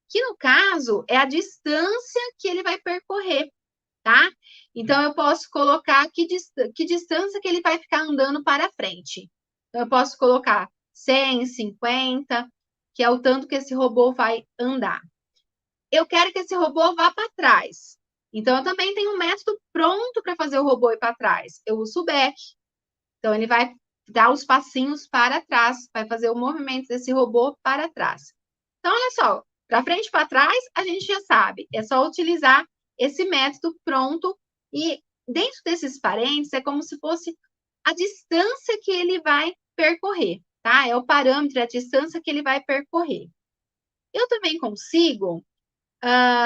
que no caso é a distância que ele vai percorrer, tá? Então, eu posso colocar que distância que ele vai ficar andando para frente. Então, eu posso colocar 100, 50, que é o tanto que esse robô vai andar. Eu quero que esse robô vá para trás. Então, eu também tenho um método pronto para fazer o robô ir para trás. Eu uso o back. Então, ele vai dar os passinhos para trás, vai fazer o movimento desse robô para trás. Então, olha só, para frente e para trás, a gente já sabe. É só utilizar esse método pronto e dentro desses parênteses é como se fosse a distância que ele vai percorrer, tá? É o parâmetro, é a distância que ele vai percorrer. Eu também consigo,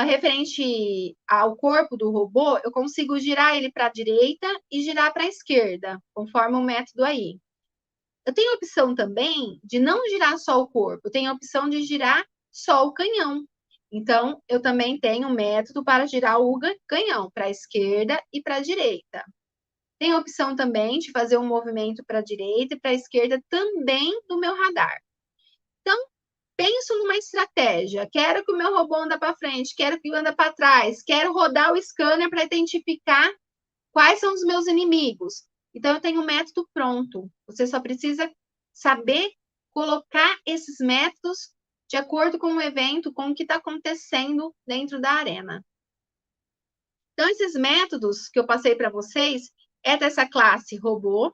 referente ao corpo do robô, eu consigo girar ele para a direita e girar para a esquerda, conforme o método aí. Eu tenho a opção também de não girar só o corpo, eu tenho a opção de girar só o canhão. Então, eu também tenho um método para girar o canhão para a esquerda e para a direita. Tem a opção também de fazer um movimento para a direita e para a esquerda também no meu radar. Então, penso numa estratégia. Quero que o meu robô ande para frente, quero que ele ande para trás, quero rodar o scanner para identificar quais são os meus inimigos. Então, eu tenho um método pronto. Você só precisa saber colocar esses métodos de acordo com o evento, com o que está acontecendo dentro da arena. Então, esses métodos que eu passei para vocês é dessa classe robô,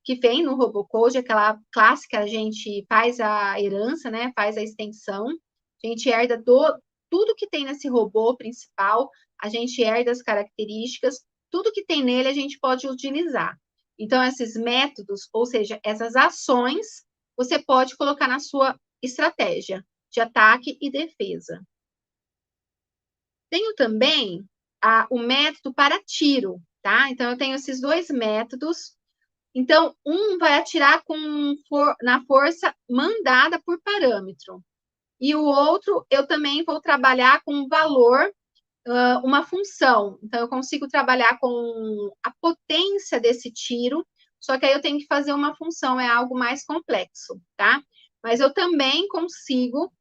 que vem no RoboCode, aquela classe que a gente faz a herança, né? Faz a extensão. A gente herda tudo que tem nesse robô principal, a gente herda as características, tudo que tem nele a gente pode utilizar. Então, esses métodos, ou seja, essas ações, você pode colocar na sua estratégia de ataque e defesa. Tenho também o método para tiro, tá? Então, eu tenho esses dois métodos. Então, um vai atirar na força mandada por parâmetro. E o outro, eu também vou trabalhar com um valor, uma função. Então, eu consigo trabalhar com a potência desse tiro só que aí eu tenho que fazer uma função, é algo mais complexo, tá? Mas eu também consigo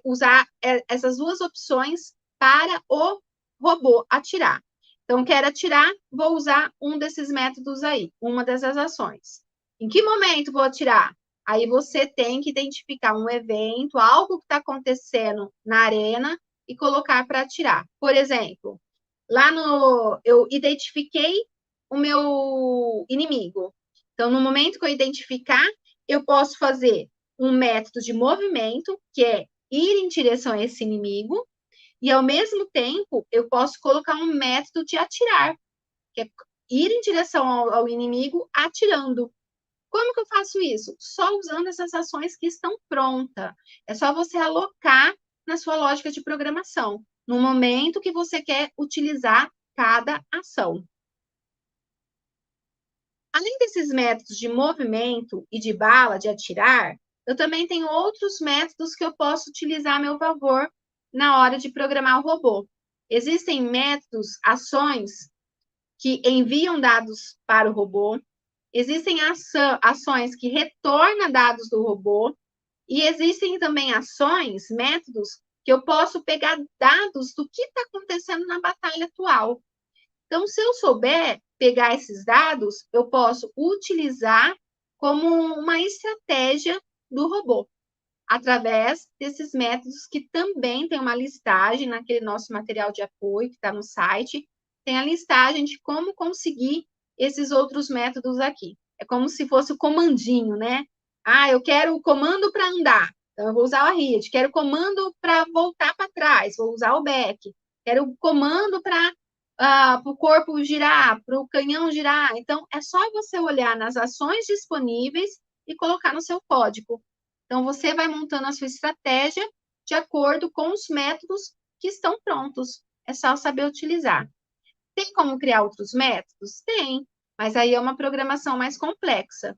usar essas duas opções para o robô atirar. Então, quero atirar, vou usar um desses métodos aí, uma dessas ações. Em que momento vou atirar? Aí você tem que identificar um evento, algo que está acontecendo na arena e colocar para atirar. Por exemplo, eu identifiquei o meu inimigo. Então, no momento que eu identificar, eu posso fazer um método de movimento, que é ir em direção a esse inimigo, e ao mesmo tempo eu posso colocar um método de atirar, que é ir em direção ao inimigo atirando. Como que eu faço isso? Só usando essas ações que estão prontas. É só você alocar na sua lógica de programação, no momento que você quer utilizar cada ação. Além desses métodos de movimento e de bala, de atirar, eu também tenho outros métodos que eu posso utilizar a meu favor na hora de programar o robô. Existem métodos, ações que enviam dados para o robô, existem ações que retornam dados do robô, e existem também ações, métodos, que eu posso pegar dados do que está acontecendo na batalha atual. Então, se eu souber pegar esses dados, eu posso utilizar como uma estratégia do robô, através desses métodos que também tem uma listagem naquele nosso material de apoio que está no site, tem a listagem de como conseguir esses outros métodos aqui. É como se fosse o comandinho, né? Ah, eu quero o comando para andar, então eu vou usar o RID. Quero o comando para voltar para trás, vou usar o back. Quero o comando para o corpo girar, para o canhão girar. Então, é só você olhar nas ações disponíveis e colocar no seu código. Então, você vai montando a sua estratégia de acordo com os métodos que estão prontos. É só saber utilizar. Tem como criar outros métodos? Tem, mas aí é uma programação mais complexa.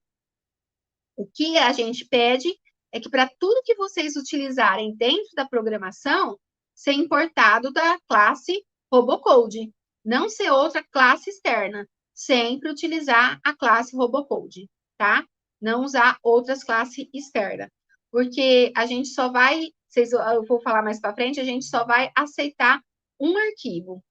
O que a gente pede é que para tudo que vocês utilizarem dentro da programação, ser importado da classe Robocode, não ser outra classe externa. Sempre utilizar a classe Robocode, tá? Não usar outras classes externas. Porque a gente só vai, eu vou falar mais para frente, a gente só vai aceitar um arquivo.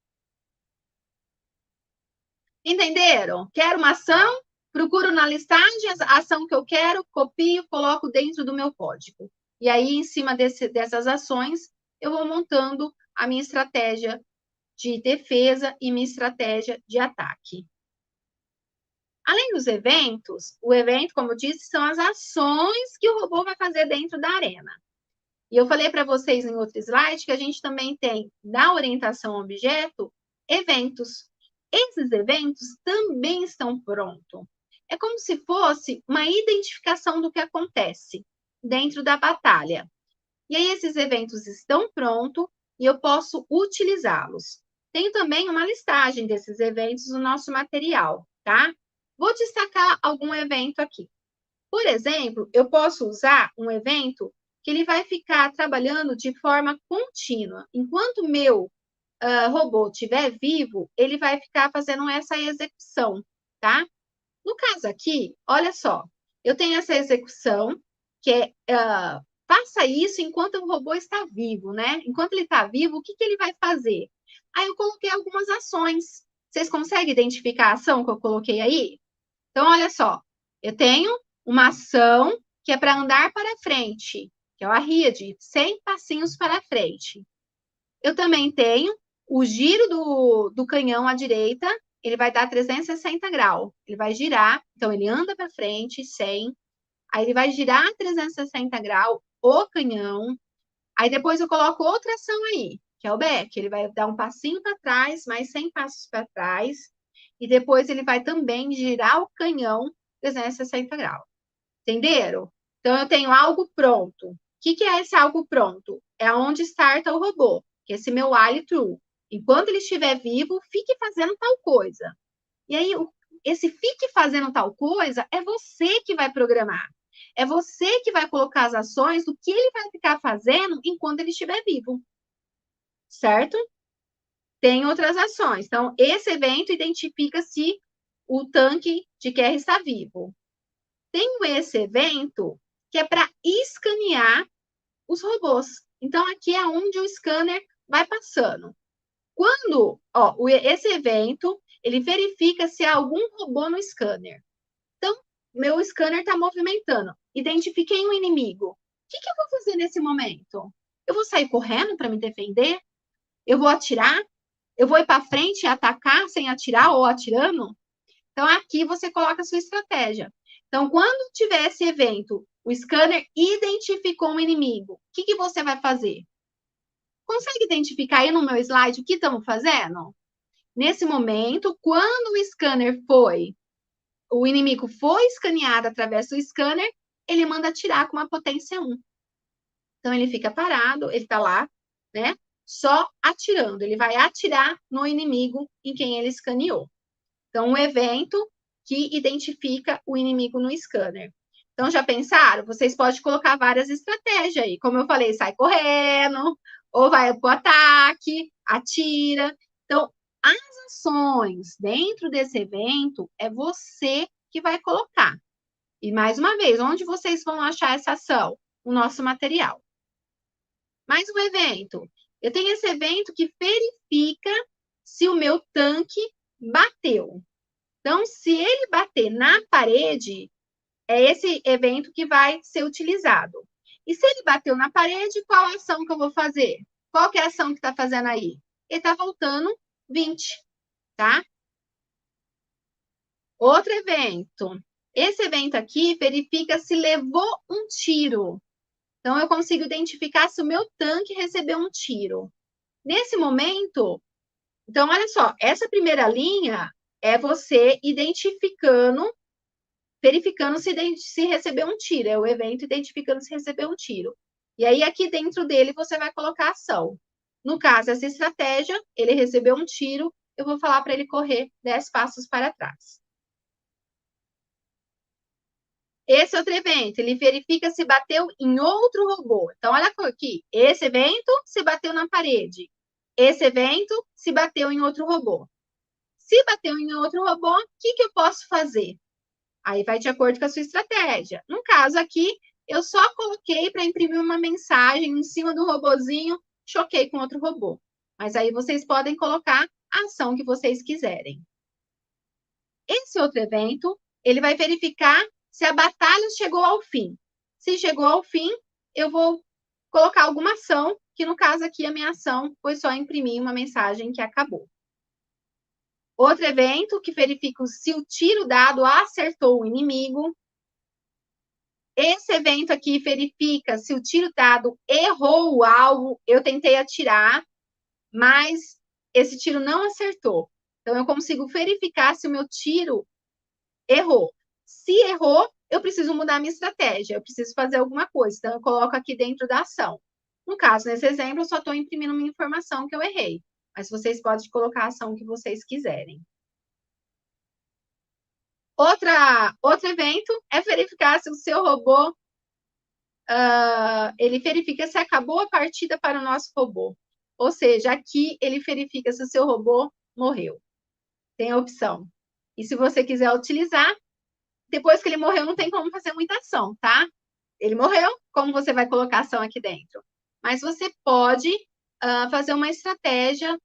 Entenderam? Quero uma ação, procuro na listagem a ação que eu quero, copio, coloco dentro do meu código. E aí, em cima dessas ações, eu vou montando a minha estratégia de defesa e minha estratégia de ataque. Além dos eventos, o evento, como eu disse, são as ações que o robô vai fazer dentro da arena. E eu falei para vocês em outro slide que a gente também tem, na orientação ao objeto, eventos. Esses eventos também estão prontos. É como se fosse uma identificação do que acontece dentro da batalha. E aí, esses eventos estão prontos e eu posso utilizá-los. Tem também uma listagem desses eventos no nosso material, tá? Vou destacar algum evento aqui. Por exemplo, eu posso usar um evento que ele vai ficar trabalhando de forma contínua. Enquanto o meu robô estiver vivo, ele vai ficar fazendo essa execução, tá? No caso aqui, olha só, eu tenho essa execução, que é faça isso enquanto o robô está vivo, né? Enquanto ele está vivo, o que ele vai fazer? Aí eu coloquei algumas ações. Vocês conseguem identificar a ação que eu coloquei aí? Então, olha só, eu tenho uma ação que é para andar para frente, que é o RID, 100 passinhos para frente. Eu também tenho o giro do canhão à direita, ele vai dar 360 graus. Ele vai girar, então ele anda para frente, 100. Aí ele vai girar 360 graus o canhão. Aí depois eu coloco outra ação aí, que é o back. Ele vai dar um passinho para trás, mais 100 passos para trás. E depois ele vai também girar o canhão 360 graus. Entenderam? Então, eu tenho algo pronto. O que é esse algo pronto? É onde starta o robô, que é esse meu while true. Enquanto ele estiver vivo, fique fazendo tal coisa. E aí, esse fique fazendo tal coisa é você que vai programar. É você que vai colocar as ações do que ele vai ficar fazendo enquanto ele estiver vivo. Certo? Tem outras ações. Então, esse evento identifica se o tanque de guerra está vivo. Tem esse evento que é para escanear os robôs. Então, aqui é onde o scanner vai passando. Quando, esse evento, ele verifica se há algum robô no scanner. Então, meu scanner está movimentando. Identifiquei um inimigo. O que eu vou fazer nesse momento? Eu vou sair correndo para me defender? Eu vou atirar? Eu vou ir para frente e atacar sem atirar ou atirando? Então, aqui você coloca a sua estratégia. Então, quando tiver esse evento, o scanner identificou um inimigo, o que você vai fazer? Consegue identificar aí no meu slide o que estamos fazendo? Nesse momento, quando o scanner o inimigo foi escaneado através do scanner, ele manda atirar com uma potência 1. Então, ele fica parado, ele está lá, né? Só atirando. Ele vai atirar no inimigo em quem ele escaneou. Então, um evento que identifica o inimigo no scanner. Então, já pensaram? Vocês podem colocar várias estratégias aí. Como eu falei, sai correndo, ou vai para o ataque, atira. Então, as ações dentro desse evento é você que vai colocar. E, mais uma vez, onde vocês vão achar essa ação? O nosso material. Mais um evento. Eu tenho esse evento que verifica se o meu tanque bateu. Então, se ele bater na parede, é esse evento que vai ser utilizado. E se ele bateu na parede, qual a ação que eu vou fazer? Qual que é a ação que está fazendo aí? Ele está voltando 20, tá? Outro evento. Esse evento aqui verifica se levou um tiro. Então, eu consigo identificar se o meu tanque recebeu um tiro. Nesse momento, então, olha só, essa primeira linha é você verificando se recebeu um tiro. É o evento identificando se recebeu um tiro. E aí, aqui dentro dele, você vai colocar a ação. No caso, essa estratégia, ele recebeu um tiro, eu vou falar para ele correr 10 passos para trás. Esse outro evento, ele verifica se bateu em outro robô. Então, olha aqui. Esse evento se bateu na parede. Esse evento se bateu em outro robô. Se bateu em outro robô, o que eu posso fazer? Aí vai de acordo com a sua estratégia. No caso aqui, eu só coloquei para imprimir uma mensagem em cima do robozinho, choquei com outro robô. Mas aí vocês podem colocar a ação que vocês quiserem. Esse outro evento, ele vai verificar se a batalha chegou ao fim. Se chegou ao fim, eu vou colocar alguma ação, que no caso aqui a minha ação foi só imprimir uma mensagem que acabou. Outro evento que verifica se o tiro dado acertou o inimigo. Esse evento aqui verifica se o tiro dado errou o alvo. Eu tentei atirar, mas esse tiro não acertou. Então, eu consigo verificar se o meu tiro errou. Se errou, eu preciso mudar a minha estratégia. Eu preciso fazer alguma coisa. Então, eu coloco aqui dentro da ação. No caso, nesse exemplo, eu só estou imprimindo uma informação que eu errei. Mas vocês podem colocar a ação que vocês quiserem. Outro evento é verificar se o seu robô, ele verifica se acabou a partida para o nosso robô. Ou seja, aqui ele verifica se o seu robô morreu. Tem a opção. E se você quiser utilizar, depois que ele morreu, não tem como fazer muita ação, tá? Ele morreu, como você vai colocar ação aqui dentro? Mas você pode fazer uma estratégia,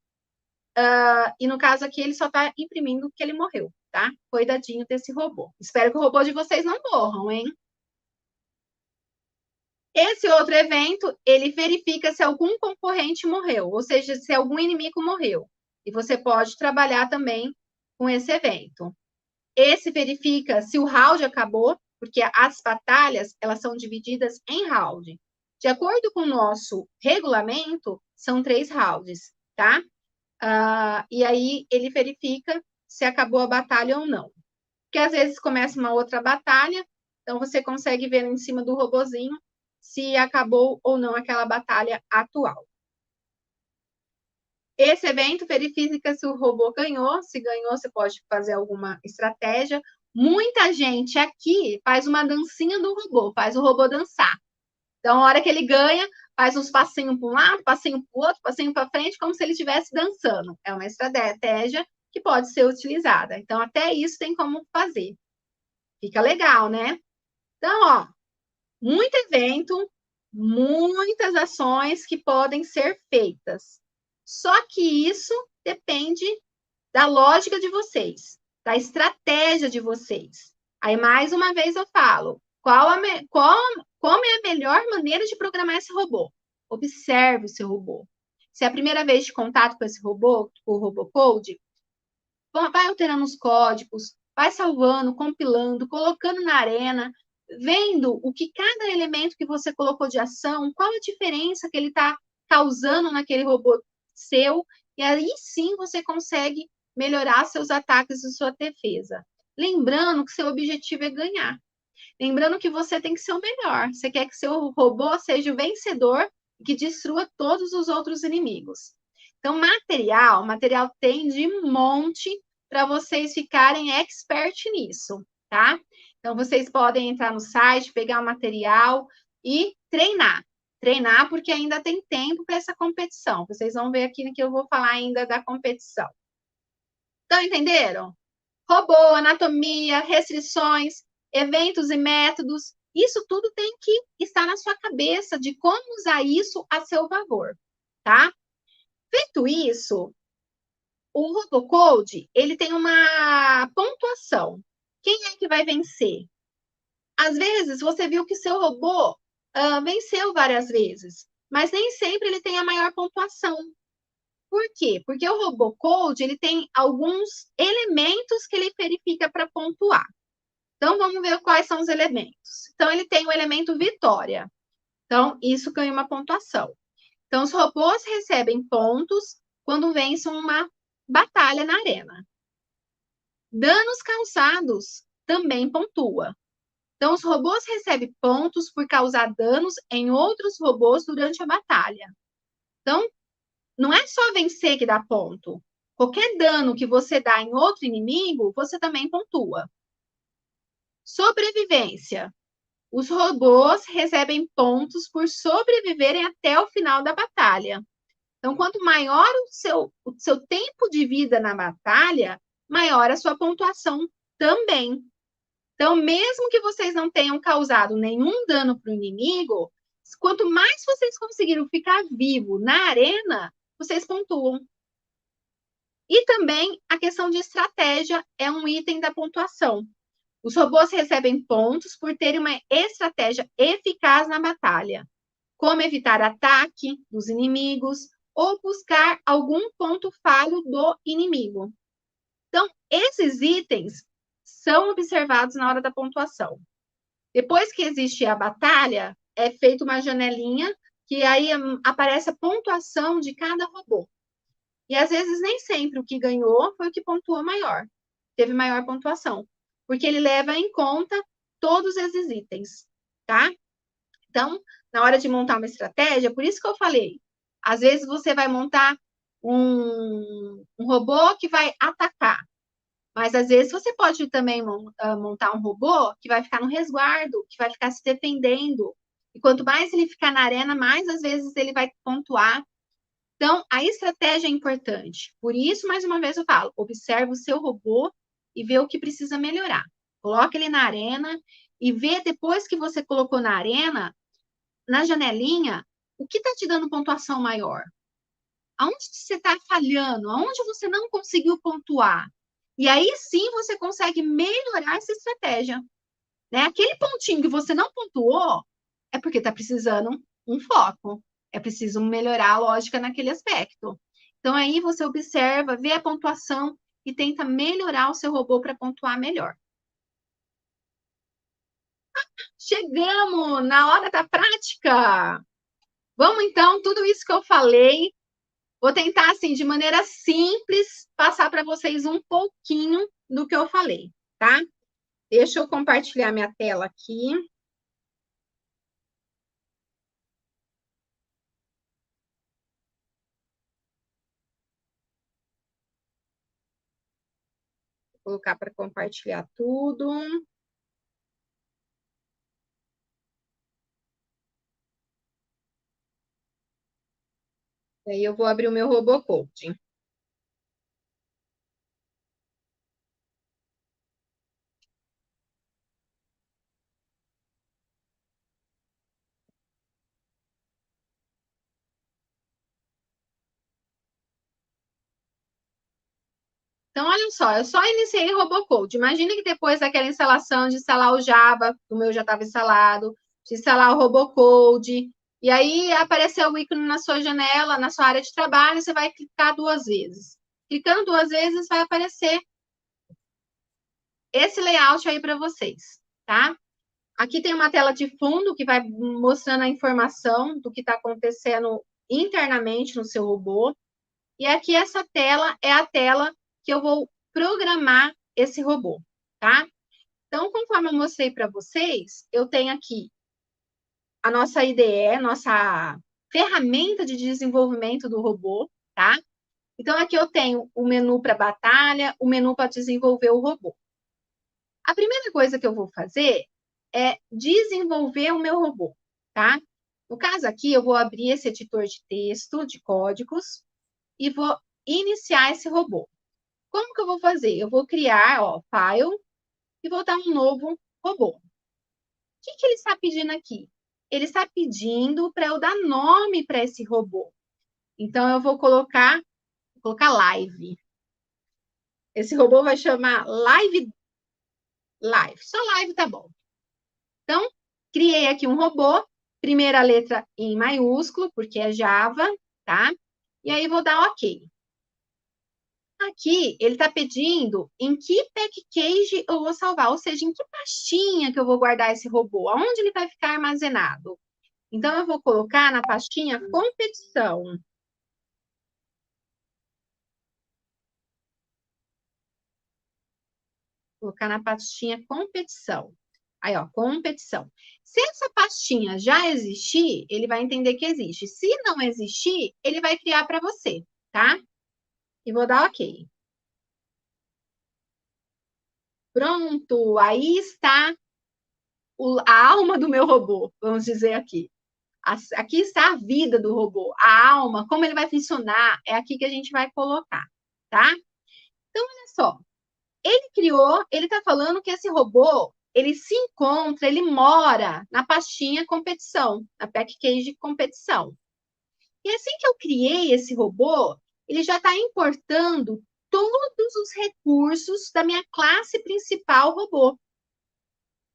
e no caso aqui, ele só está imprimindo que ele morreu, tá? Cuidadinho desse robô. Espero que o robô de vocês não morram, hein? Esse outro evento, ele verifica se algum concorrente morreu, ou seja, se algum inimigo morreu. E você pode trabalhar também com esse evento. Esse verifica se o round acabou, porque as batalhas, elas são divididas em round. De acordo com o nosso regulamento, são 3 rounds, tá? E aí, ele verifica se acabou a batalha ou não. Porque às vezes começa uma outra batalha, então você consegue ver em cima do robozinho se acabou ou não aquela batalha atual. Esse evento verifica se o robô ganhou. Se ganhou, você pode fazer alguma estratégia. Muita gente aqui faz uma dancinha do robô, faz o robô dançar. Então, a hora que ele ganha, faz uns passinhos para um lado, passinho para o outro, passinho para frente, como se ele estivesse dançando. É uma estratégia que pode ser utilizada. Então, até isso tem como fazer. Fica legal, né? Então, ó, muito evento, muitas ações que podem ser feitas. Só que isso depende da lógica de vocês, da estratégia de vocês. Aí, mais uma vez, eu falo, como é a melhor maneira de programar esse robô? Observe o seu robô. Se é a primeira vez de contato com esse robô, o robô code, vai alterando os códigos, vai salvando, compilando, colocando na arena, vendo o que cada elemento que você colocou de ação, qual a diferença que ele está causando naquele robô seu, e aí sim você consegue melhorar seus ataques e sua defesa. Lembrando que seu objetivo é ganhar. Lembrando que você tem que ser o melhor. Você quer que seu robô seja o vencedor e que destrua todos os outros inimigos. Então, material tem de monte para vocês ficarem expert nisso, tá? Então, vocês podem entrar no site, pegar o material e treinar. Treinar porque ainda tem tempo para essa competição. Vocês vão ver aqui que eu vou falar ainda da competição. Então, entenderam? Robô, anatomia, restrições, eventos e métodos, isso tudo tem que estar na sua cabeça de como usar isso a seu favor, tá? Feito isso, o RoboCode, ele tem uma pontuação. Quem é que vai vencer? Às vezes, você viu que seu robô venceu várias vezes, mas nem sempre ele tem a maior pontuação. Por quê? Porque o RoboCode, ele tem alguns elementos que ele verifica para pontuar. Então, vamos ver quais são os elementos. Então, ele tem o elemento vitória. Então, isso ganha uma pontuação. Então, os robôs recebem pontos quando vencem uma batalha na arena. Danos causados também pontua. Então, os robôs recebem pontos por causar danos em outros robôs durante a batalha. Então, não é só vencer que dá ponto. Qualquer dano que você dá em outro inimigo, você também pontua. Sobrevivência. Os robôs recebem pontos por sobreviverem até o final da batalha. Então, quanto maior o seu tempo de vida na batalha, maior a sua pontuação também. Então, mesmo que vocês não tenham causado nenhum dano para o inimigo, quanto mais vocês conseguiram ficar vivo na arena, vocês pontuam. E também a questão de estratégia é um item da pontuação. Os robôs recebem pontos por terem uma estratégia eficaz na batalha, como evitar ataque dos inimigos ou buscar algum ponto falho do inimigo. Então, esses itens são observados na hora da pontuação. Depois que existe a batalha, é feita uma janelinha que aí aparece a pontuação de cada robô. E às vezes nem sempre o que ganhou foi o que pontuou maior, teve maior pontuação, porque ele leva em conta todos esses itens, tá? Então, na hora de montar uma estratégia, por isso que eu falei, às vezes você vai montar um robô que vai atacar, mas às vezes você pode também montar um robô que vai ficar no resguardo, que vai ficar se defendendo. E quanto mais ele ficar na arena, mais às vezes ele vai pontuar. Então, a estratégia é importante. Por isso, mais uma vez eu falo, observe o seu robô e vê o que precisa melhorar. Coloque ele na arena e vê depois que você colocou na arena, na janelinha, o que está te dando pontuação maior? Aonde você está falhando? Aonde você não conseguiu pontuar? E aí sim você consegue melhorar essa estratégia. Né? Aquele pontinho que você não pontuou é porque está precisando um foco. É preciso melhorar a lógica naquele aspecto. Então aí você observa, vê a pontuação e tenta melhorar o seu robô para pontuar melhor. Chegamos na hora da prática. Vamos então, tudo isso que eu falei, vou tentar assim de maneira simples passar para vocês um pouquinho do que eu falei, tá? Deixa eu compartilhar minha tela aqui. Vou colocar para compartilhar tudo. Aí eu vou abrir o meu RoboCode. Então, olha só, eu só iniciei o Robocode. Imagina que depois daquela instalação, de instalar o Java, o meu já estava instalado, de instalar o Robocode, e aí apareceu o ícone na sua janela, na sua área de trabalho, você vai clicar 2 vezes. Clicando 2 vezes, vai aparecer esse layout aí para vocês, tá? Aqui tem uma tela de fundo que vai mostrando a informação do que está acontecendo internamente no seu robô. E aqui essa tela é a tela que eu vou programar esse robô, tá? Então, conforme eu mostrei para vocês, eu tenho aqui a nossa IDE, nossa ferramenta de desenvolvimento do robô, tá? Então, aqui eu tenho o menu para batalha, o menu para desenvolver o robô. A primeira coisa que eu vou fazer é desenvolver o meu robô, tá? No caso aqui, eu vou abrir esse editor de texto, de códigos, e vou iniciar esse robô. Como que eu vou fazer? Eu vou criar, ó, file, e vou dar um novo robô. O que ele está pedindo aqui? Ele está pedindo para eu dar nome para esse robô. Então, eu vou colocar live. Esse robô vai chamar live. Só live tá bom. Então, criei aqui um robô, primeira letra em maiúsculo, porque é Java, tá? E aí, vou dar OK. Aqui, ele está pedindo em que package eu vou salvar, ou seja, em que pastinha que eu vou guardar esse robô, aonde ele vai ficar armazenado. Então, eu vou colocar na pastinha competição. Vou colocar na pastinha competição. Aí, ó, competição. Se essa pastinha já existir, ele vai entender que existe. Se não existir, ele vai criar para você, tá? E vou dar OK. Pronto, aí está a alma do meu robô, vamos dizer aqui. Aqui está a vida do robô, a alma, como ele vai funcionar, é aqui que a gente vai colocar, tá? Então, olha só, ele criou, ele está falando que esse robô, ele se encontra, ele mora na pastinha competição, na package competição. E assim que eu criei esse robô, ele já está importando todos os recursos da minha classe principal robô.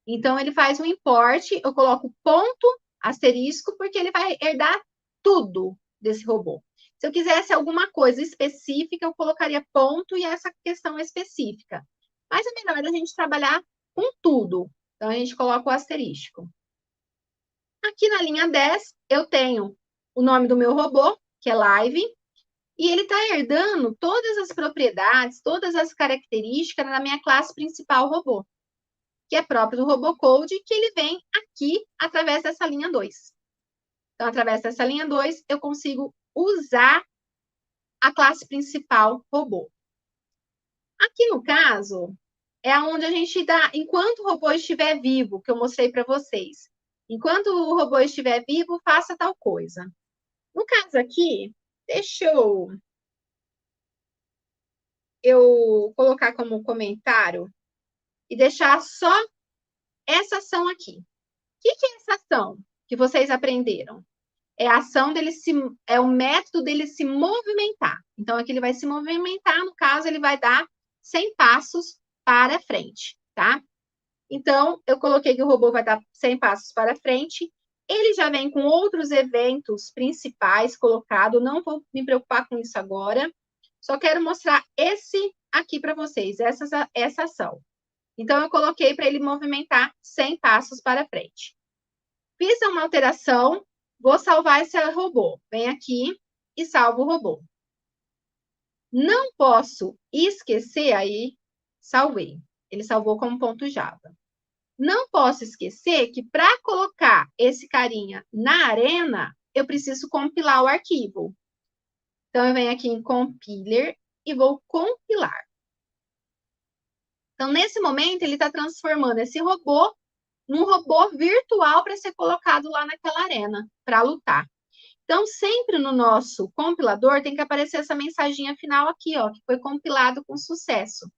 Então, ele faz um import, eu coloco ponto, asterisco, porque ele vai herdar tudo desse robô. Se eu quisesse alguma coisa específica, eu colocaria ponto e essa questão específica. Mas é melhor a gente trabalhar com tudo. Então, a gente coloca o asterisco. Aqui na linha 10, eu tenho o nome do meu robô, que é Live, e ele está herdando todas as propriedades, todas as características da minha classe principal robô, que é próprio do Robocode, que ele vem aqui através dessa linha 2. Então, através dessa linha 2, eu consigo usar a classe principal robô. Aqui no caso, é onde a gente dá, enquanto o robô estiver vivo, que eu mostrei para vocês. Enquanto o robô estiver vivo, faça tal coisa. No caso aqui, deixa eu colocar como comentário e deixar só essa ação aqui. O que é essa ação que vocês aprenderam? É a ação dele é o método dele se movimentar. Então, aqui ele vai se movimentar, no caso, ele vai dar 100 passos para frente, tá? Então, eu coloquei que o robô vai dar 100 passos para frente. Ele já vem com outros eventos principais colocados, não vou me preocupar com isso agora. Só quero mostrar esse aqui para vocês, essa ação. Então, eu coloquei para ele movimentar 100 passos para frente. Fiz uma alteração, vou salvar esse robô. Vem aqui e salvo o robô. Não posso esquecer aí, salvei. Ele salvou como ponto .java. Não posso esquecer que para colocar esse carinha na arena, eu preciso compilar o arquivo. Então, eu venho aqui em compiler e vou compilar. Então, nesse momento, ele está transformando esse robô num robô virtual para ser colocado lá naquela arena, para lutar. Então, sempre no nosso compilador tem que aparecer essa mensaginha final aqui, ó, que foi compilado com sucesso.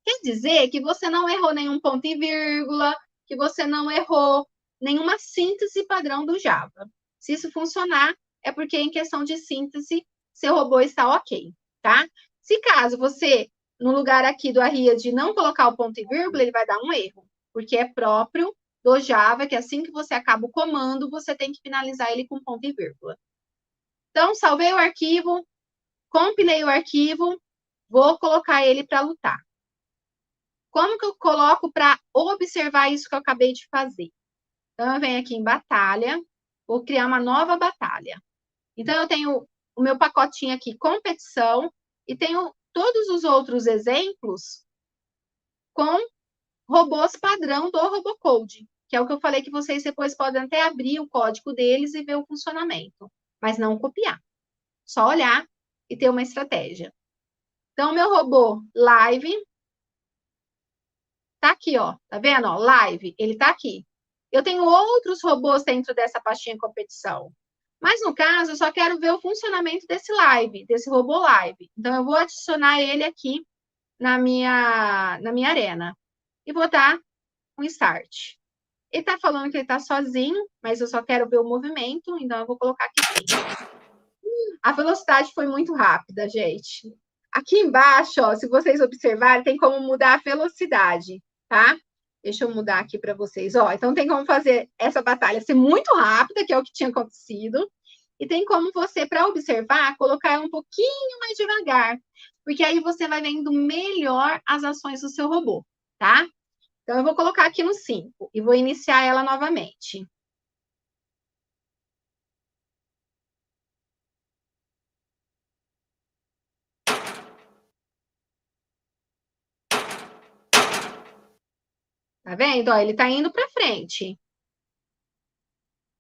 Quer dizer que você não errou nenhum ponto e vírgula, que você não errou nenhuma síntese padrão do Java. Se isso funcionar, é porque em questão de síntese, seu robô está ok, tá? Se caso você no lugar aqui do Arria-D não colocar o ponto e vírgula, ele vai dar um erro, porque é próprio do Java, que assim que você acaba o comando, você tem que finalizar ele com ponto e vírgula. Então, salvei o arquivo, compilei o arquivo, vou colocar ele para lutar. Como que eu coloco para observar isso que eu acabei de fazer? Então, eu venho aqui em batalha, vou criar uma nova batalha. Então, eu tenho o meu pacotinho aqui, competição, e tenho todos os outros exemplos com robôs padrão do Robocode, que é o que eu falei que vocês depois podem até abrir o código deles e ver o funcionamento, mas não copiar. Só olhar e ter uma estratégia. Então, meu robô live tá aqui, ó. Tá vendo? Ó, live, ele tá aqui. Eu tenho outros robôs dentro dessa pastinha competição. Mas, no caso, eu só quero ver o funcionamento desse live, desse robô live. Então, eu vou adicionar ele aqui na minha arena. E vou dar um start. Ele tá falando que ele tá sozinho, mas eu só quero ver o movimento, então eu vou colocar aqui sim. A velocidade foi muito rápida, gente. Aqui embaixo, ó, se vocês observarem, tem como mudar a velocidade, tá? Deixa eu mudar aqui para vocês. Ó, então tem como fazer essa batalha ser muito rápida, que é o que tinha acontecido, e tem como você, para observar, colocar um pouquinho mais devagar, porque aí você vai vendo melhor as ações do seu robô, tá? Então, eu vou colocar aqui no 5 e vou iniciar ela novamente. Tá vendo? Ó, ele tá indo para frente.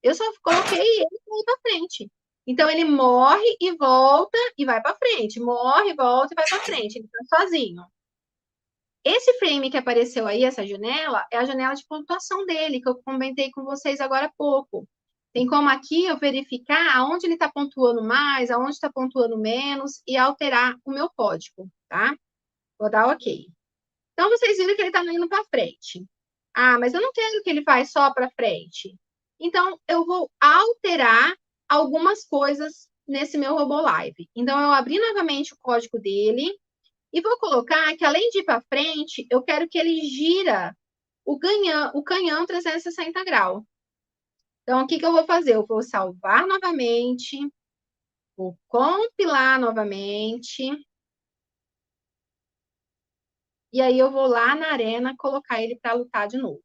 Eu só coloquei ele para ir para frente. Então, ele morre e volta e vai para frente. Morre, volta e vai para frente. Ele tá sozinho. Esse frame que apareceu aí, essa janela, é a janela de pontuação dele, que eu comentei com vocês agora há pouco. Tem como aqui eu verificar aonde ele está pontuando mais, aonde está pontuando menos e alterar o meu código, tá? Vou dar OK. Então, vocês viram que ele está indo para frente. Ah, mas eu não quero que ele vá só para frente. Então, eu vou alterar algumas coisas nesse meu robô live. Então, eu abri novamente o código dele e vou colocar que, além de ir para frente, eu quero que ele gira o canhão 360 graus. Então, o que eu vou fazer? Eu vou salvar novamente, vou compilar novamente. E aí eu vou lá na arena colocar ele para lutar de novo.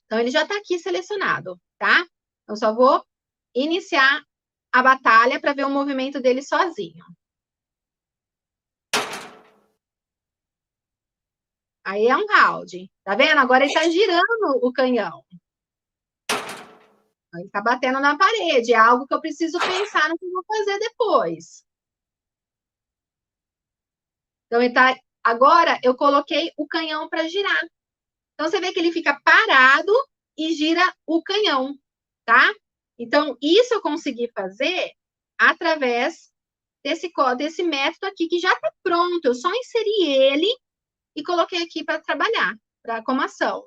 Então, ele já está aqui selecionado, tá? Eu só vou iniciar a batalha para ver o movimento dele sozinho. Aí é um round. Tá vendo? Agora ele está girando o canhão. Ele está batendo na parede. É algo que eu preciso pensar no que eu vou fazer depois. Então, ele tá... agora eu coloquei o canhão para girar. Então, você vê que ele fica parado e gira o canhão, tá? Então, isso eu consegui fazer através desse método aqui, que já está pronto. Eu só inseri ele e coloquei aqui para trabalhar, como ação.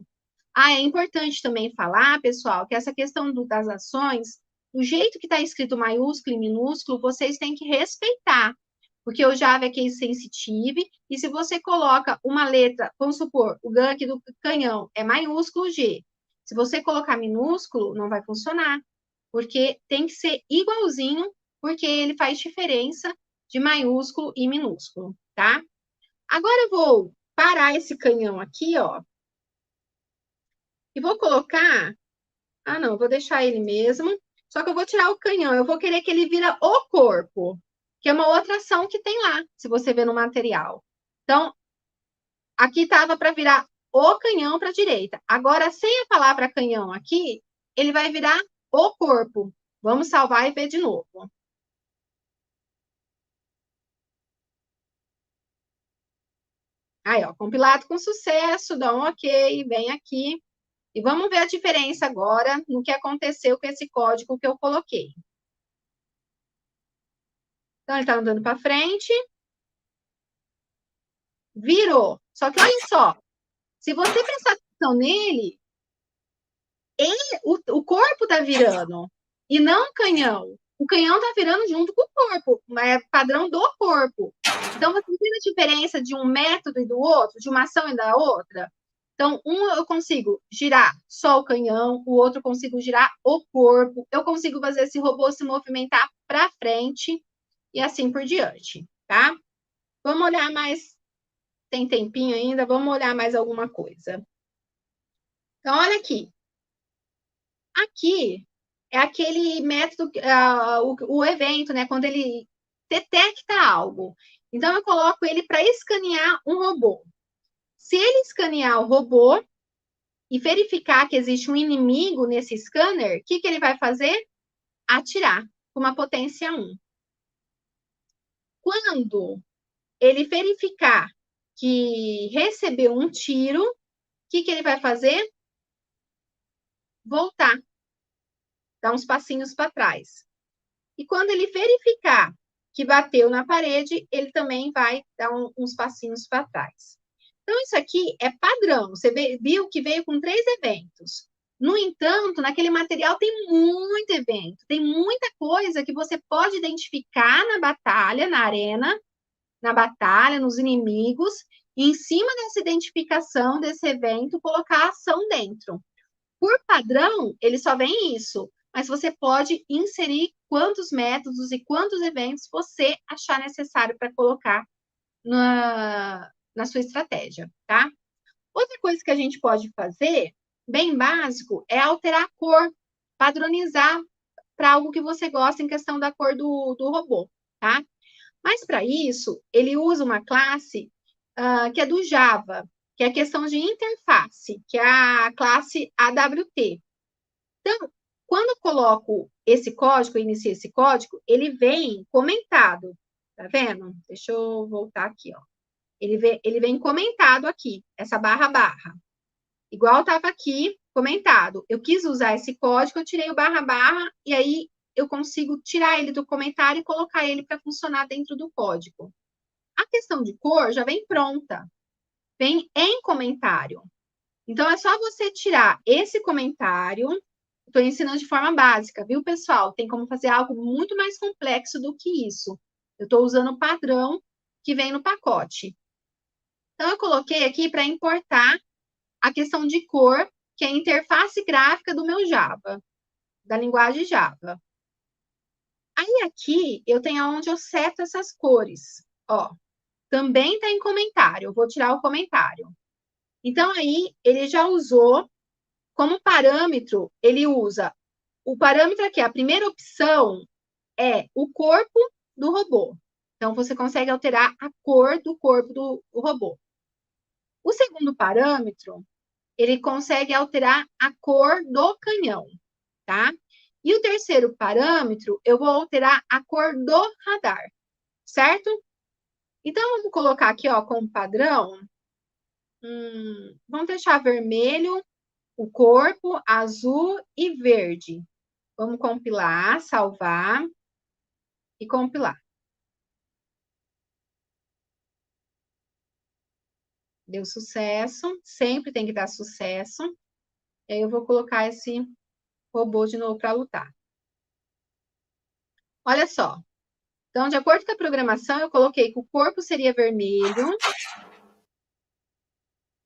Ah, é importante também falar, pessoal, que essa questão das ações, o jeito que está escrito maiúsculo e minúsculo, vocês têm que respeitar. Porque o Java é case sensitive, e se você coloca uma letra, vamos supor, o gank do canhão é maiúsculo G. Se você colocar minúsculo, não vai funcionar. Porque tem que ser igualzinho, porque ele faz diferença de maiúsculo e minúsculo, tá? Agora eu vou parar esse canhão aqui, ó. E vou colocar... Ah, não, eu vou deixar ele mesmo. Só que eu vou tirar o canhão. Eu vou querer que ele vira o corpo, que é uma outra ação que tem lá, se você ver no material. Então, aqui estava para virar o canhão para a direita. Agora, sem a palavra canhão aqui, ele vai virar o corpo. Vamos salvar e ver de novo. Aí, ó, compilado com sucesso, dá um OK, vem aqui. E vamos ver a diferença agora no que aconteceu com esse código que eu coloquei. Então, ele está andando para frente. Virou. Só que olha só, se você prestar atenção nele, o corpo está virando, e não o canhão. O canhão está virando junto com o corpo, mas é padrão do corpo. Então, vocês a diferença de um método e do outro, de uma ação e da outra? Então, um eu consigo girar só o canhão, o outro eu consigo girar o corpo, eu consigo fazer esse robô se movimentar para frente e assim por diante, tá? Vamos olhar mais, tem tempinho ainda, vamos olhar mais alguma coisa. Então, olha aqui. Aqui é aquele método, o evento, né? Quando ele detecta algo. Então, eu coloco ele para escanear um robô. Se ele escanear o robô e verificar que existe um inimigo nesse scanner, o que ele vai fazer? Atirar com uma potência 1. Quando ele verificar que recebeu um tiro, o que ele vai fazer? Voltar, dar uns passinhos para trás. E quando ele verificar que bateu na parede, ele também vai dar uns passinhos para trás. Então, isso aqui é padrão. Você viu que veio com 3 eventos. No entanto, naquele material tem muito evento, tem muita coisa que você pode identificar na batalha, na arena, na batalha, nos inimigos, e em cima dessa identificação desse evento, colocar a ação dentro. Por padrão, ele só vem isso, mas você pode inserir quantos métodos e quantos eventos você achar necessário para colocar na sua estratégia, tá? Outra coisa que a gente pode fazer, bem básico, é alterar a cor, padronizar para algo que você gosta em questão da cor do robô, tá? Mas para isso, ele usa uma classe que é do Java, que é a questão de interface, que é a classe AWT. Então, quando eu coloco esse código, inicio esse código, ele vem comentado, tá vendo? Deixa eu voltar aqui, ó. Ele vem comentado aqui, essa barra. Igual estava aqui comentado. Eu quis usar esse código, eu tirei o barra, e aí eu consigo tirar ele do comentário e colocar ele para funcionar dentro do código. A questão de cor já vem pronta, vem em comentário. Então, é só você tirar esse comentário. Estou ensinando de forma básica, viu, pessoal? Tem como fazer algo muito mais complexo do que isso. Eu estou usando o padrão que vem no pacote. Então, eu coloquei aqui para importar a questão de cor, que é a interface gráfica do meu Java, da linguagem Java. Aí, aqui, eu tenho onde eu seto essas cores. Ó, também está em comentário. Eu vou tirar o comentário. Então, aí, ele já usou, como parâmetro, ele usa o parâmetro aqui, a primeira opção é o corpo do robô. Então, você consegue alterar a cor do corpo do robô. O segundo parâmetro, ele consegue alterar a cor do canhão, tá? E o terceiro parâmetro, eu vou alterar a cor do radar, certo? Então, vamos colocar aqui, ó, como padrão, vamos deixar vermelho, o corpo, azul e verde. Vamos compilar, salvar e compilar. Deu sucesso, sempre tem que dar sucesso. E aí eu vou colocar esse robô de novo para lutar. Olha só. Então, de acordo com a programação, eu coloquei que o corpo seria vermelho,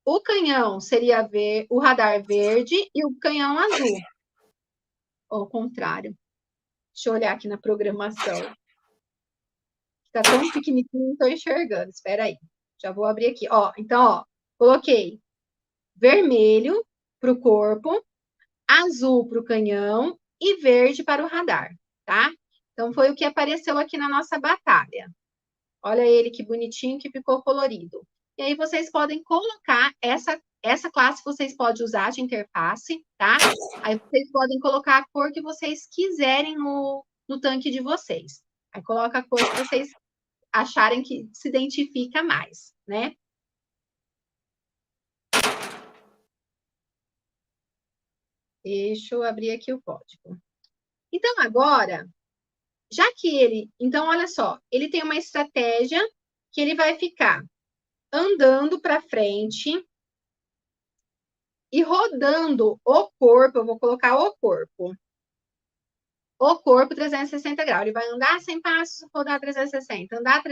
o canhão seria o radar verde e o canhão azul. Ou ao contrário. Deixa eu olhar aqui na programação. Está tão pequenininho, não estou enxergando. Espera aí. Já vou abrir aqui. Ó, então, ó, coloquei vermelho para o corpo, azul para o canhão e verde para o radar, tá? Então, foi o que apareceu aqui na nossa batalha. Olha ele que bonitinho que ficou colorido. E aí, vocês podem colocar essa classe, vocês podem usar de interface, tá? Aí, vocês podem colocar a cor que vocês quiserem no tanque de vocês. Aí, coloca a cor que vocês acharem que se identifica mais, né? Deixa eu abrir aqui o código. Então, agora, já que ele... Então, olha só, ele tem uma estratégia que ele vai ficar andando para frente e rodando o corpo. Eu vou colocar o corpo. o corpo 360 graus. Ele vai andar 100 passos, rodar 360. Andar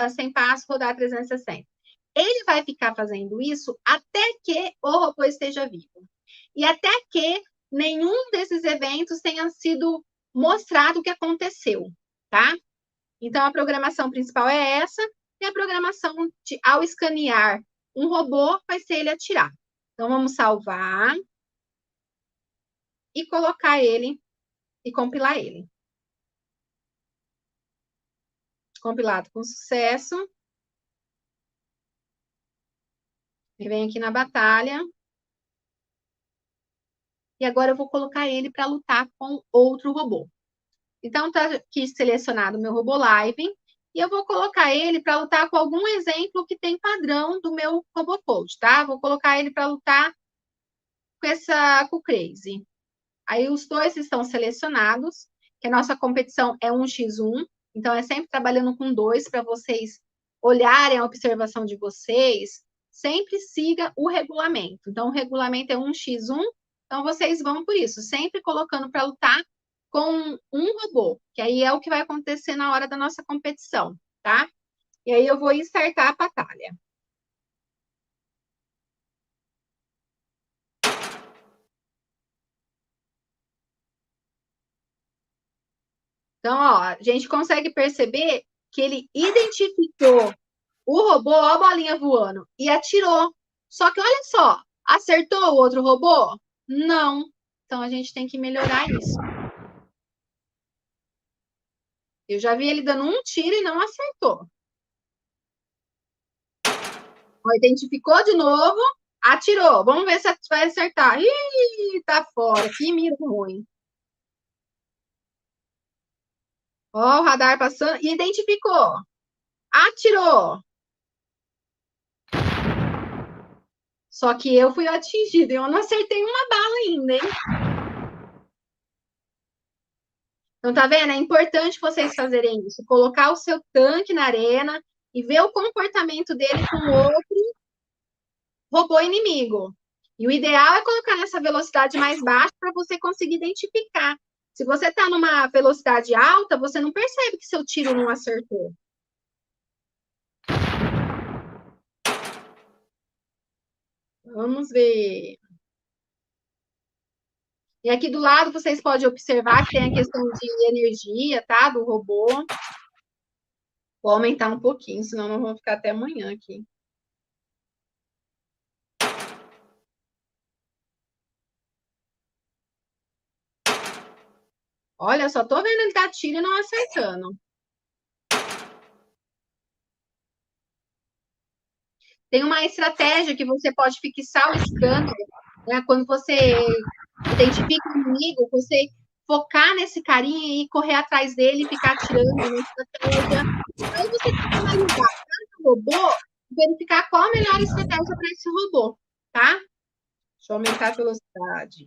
100 passos, rodar 360. Ele vai ficar fazendo isso até que o robô esteja vivo. E até que nenhum desses eventos tenha sido mostrado o que aconteceu, tá? Então, a programação principal é essa, e a programação ao escanear um robô vai ser ele atirar. Então, vamos salvar e colocar ele e compilar ele. Compilado com sucesso. E vem aqui na batalha. E agora eu vou colocar ele para lutar com outro robô. Então, está aqui selecionado o meu robô live. E eu vou colocar ele para lutar com algum exemplo que tem padrão do meu robô coach, tá? Vou colocar ele para lutar com o Crazy. Aí os dois estão selecionados, que a nossa competição é 1x1. Então, é sempre trabalhando com 2 para vocês olharem a observação de vocês. Sempre siga o regulamento. Então, o regulamento é 1x1. Então, vocês vão por isso, sempre colocando para lutar com um robô, que aí é o que vai acontecer na hora da nossa competição, tá? E aí eu vou startar a batalha. Então, ó, a gente consegue perceber que ele identificou o robô, ó a bolinha voando, e atirou. Só que, olha só, acertou o outro robô? Não. Então, a gente tem que melhorar isso. Eu já vi ele dando um tiro e não acertou. Ó, identificou de novo, atirou. Vamos ver se vai acertar. Ih, tá fora. Que mira ruim. Ó, o radar passando. Identificou. Atirou. Só que eu fui atingida. Eu não acertei uma bala ainda, hein? Então, tá vendo? É importante vocês fazerem isso. Colocar o seu tanque na arena e ver o comportamento dele com outro robô inimigo. E o ideal é colocar nessa velocidade mais baixa para você conseguir identificar. Se você está numa velocidade alta, você não percebe que seu tiro não acertou. Vamos ver. E aqui do lado vocês podem observar que tem a questão de energia, tá? Do robô. Vou aumentar um pouquinho, senão não vou ficar até amanhã aqui. Olha, só tô vendo ele dar tiro e não acertando. Tem uma estratégia que você pode fixar o scanner, né? Quando você identifica o inimigo, você focar nesse carinha e correr atrás dele e ficar atirando na estratégia. Aí você tem que analisar cada robô e verificar qual a melhor estratégia para esse robô, tá? Deixa eu aumentar a velocidade.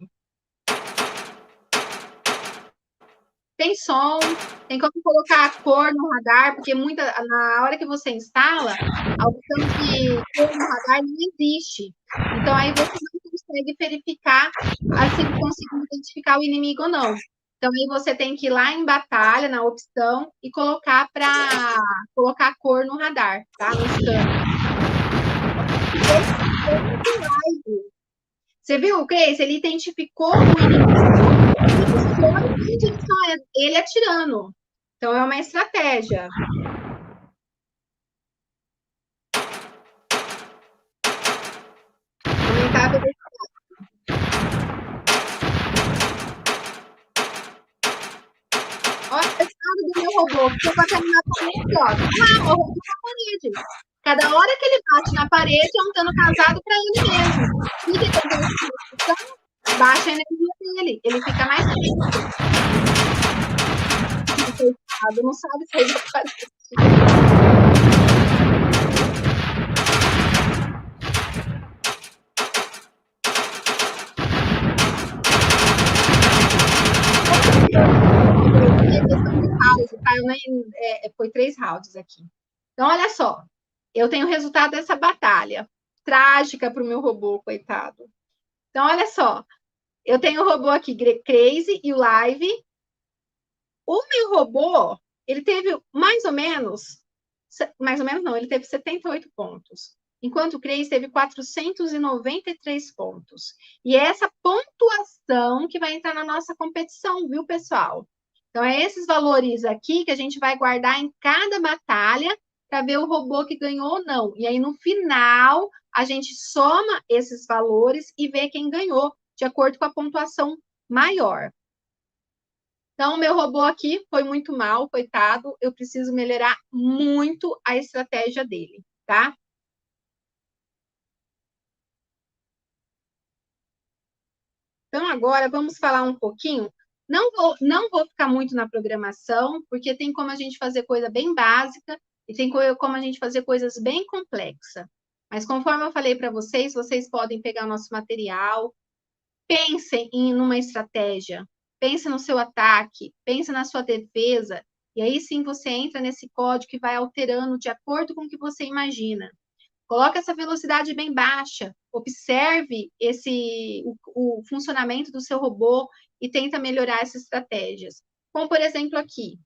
Tem som, tem como colocar a cor no radar, porque na hora que você instala, a opção de cor no radar não existe. Então, aí você não consegue verificar se conseguir identificar o inimigo ou não. Então, aí você tem que ir lá em batalha, na opção, e colocar a cor no radar, tá? No scanner. Você viu o Crazy? Ele identificou o inimigo e ele atirando. Então, é uma estratégia. Aumentar a velocidade. Olha o estado do meu robô, que eu vou terminar com ele, ó. Ah, o robô na parede. Cada hora que ele bate na parede, é um dano casado para ele mesmo. E que tem baixa a energia dele. Ele fica mais lento. Não sabe se ele vai foi 3 rounds aqui. Então, olha só. Eu tenho o resultado dessa batalha. Trágica para o meu robô, coitado. Então, olha só. Eu tenho o robô aqui, Crazy e o Live. O meu robô, ele teve mais ou menos não, ele teve 78 pontos. Enquanto o Crazy teve 493 pontos. E é essa pontuação que vai entrar na nossa competição, viu, pessoal? Então, é esses valores aqui que a gente vai guardar em cada batalha para ver o robô que ganhou ou não. E aí, no final, a gente soma esses valores e vê quem ganhou, de acordo com a pontuação maior. Então, o meu robô aqui foi muito mal, coitado. Eu preciso melhorar muito a estratégia dele, tá? Então, agora vamos falar um pouquinho. Não vou ficar muito na programação, porque tem como a gente fazer coisa bem básica e tem como a gente fazer coisas bem complexas. Mas conforme eu falei para vocês, vocês podem pegar o nosso material, pensem em uma estratégia, pense no seu ataque, pense na sua defesa, e aí sim você entra nesse código e vai alterando de acordo com o que você imagina. Coloque essa velocidade bem baixa, observe o funcionamento do seu robô e tenta melhorar essas estratégias. Como, por exemplo, aqui,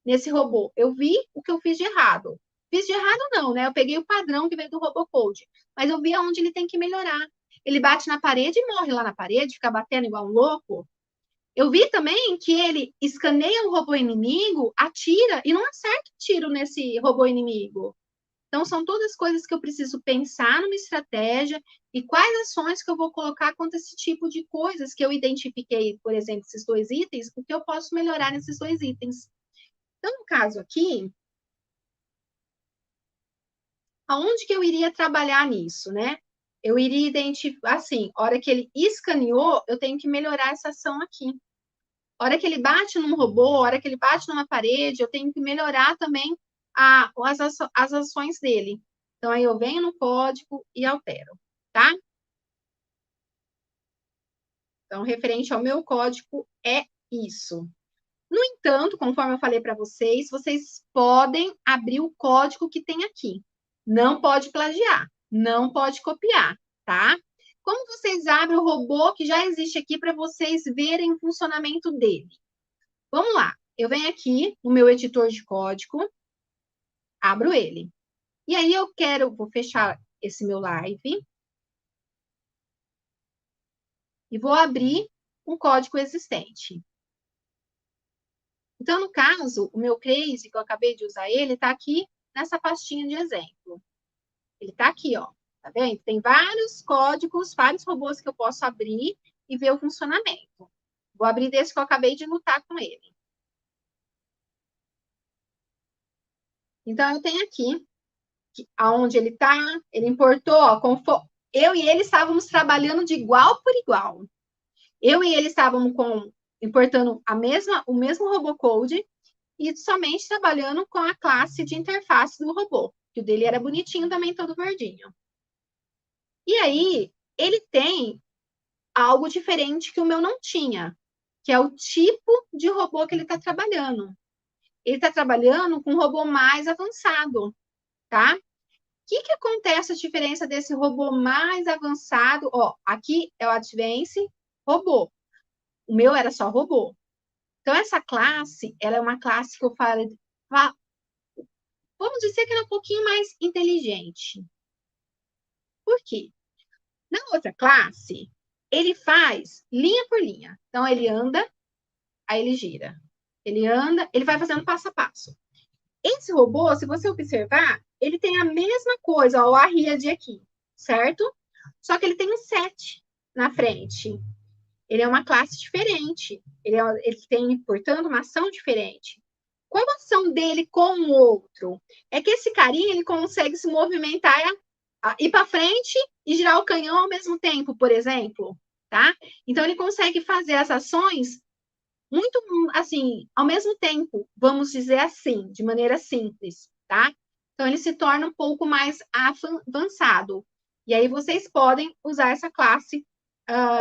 nesse robô, eu vi o que eu fiz de errado. Fiz de errado não, né? Eu peguei o padrão que veio do RoboCode, mas eu vi aonde ele tem que melhorar. Ele bate na parede e morre lá na parede, fica batendo igual um louco. Eu vi também que ele escaneia o robô inimigo, atira e não acerta o tiro nesse robô inimigo. Então, são todas coisas que eu preciso pensar numa estratégia e quais ações que eu vou colocar contra esse tipo de coisas que eu identifiquei, por exemplo, esses 2 itens, o que eu posso melhorar nesses 2 itens. Então, no caso aqui, aonde que eu iria trabalhar nisso, né? Eu iria identificar, assim, a hora que ele escaneou, eu tenho que melhorar essa ação aqui. A hora que ele bate num robô, a hora que ele bate numa parede, eu tenho que melhorar também as ações dele. Então, aí eu venho no código e altero, tá? Então, referente ao meu código, é isso. No entanto, conforme eu falei para vocês, vocês podem abrir o código que tem aqui. Não pode plagiar, não pode copiar, tá? Como vocês abrem o robô que já existe aqui para vocês verem o funcionamento dele? Vamos lá. Eu venho aqui no meu editor de código, abro ele. E aí vou fechar esse meu live e vou abrir um código existente. Então, no caso, o meu Crazy, que eu acabei de usar ele, está aqui nessa pastinha de exemplo. Ele está aqui, ó. Tá vendo? Tem vários códigos, vários robôs que eu posso abrir e ver o funcionamento. Vou abrir desse que eu acabei de lutar com ele. Então, eu tenho aqui aonde ele está, ele importou, ó, eu e ele estávamos trabalhando de igual por igual. Eu e ele estávamos importando o mesmo RoboCode e somente trabalhando com a classe de interface do robô, que o dele era bonitinho também, todo verdinho. E aí, ele tem algo diferente que o meu não tinha, que é o tipo de robô que ele está trabalhando. Ele está trabalhando com um robô mais avançado, tá? O que acontece a diferença desse robô mais avançado? Ó, aqui é o Advance Robô. O meu era só robô. Então, essa classe, ela é uma classe que eu falo, vamos dizer que ela é um pouquinho mais inteligente. Por quê? Na outra classe, ele faz linha por linha. Então, ele anda, aí ele gira. Ele anda, ele vai fazendo passo a passo. Esse robô, se você observar, ele tem a mesma coisa, ó, o Arriade aqui, certo? Só que ele tem um 7 na frente. Ele é uma classe diferente. Ele tem, portanto, uma ação diferente. Qual a ação dele com o outro? É que esse carinha, ele consegue se movimentar, ir para frente e girar o canhão ao mesmo tempo, por exemplo, tá? Então, ele consegue fazer as ações muito, assim, ao mesmo tempo, vamos dizer assim, de maneira simples, tá? Então, ele se torna um pouco mais avançado. E aí, vocês podem usar essa classe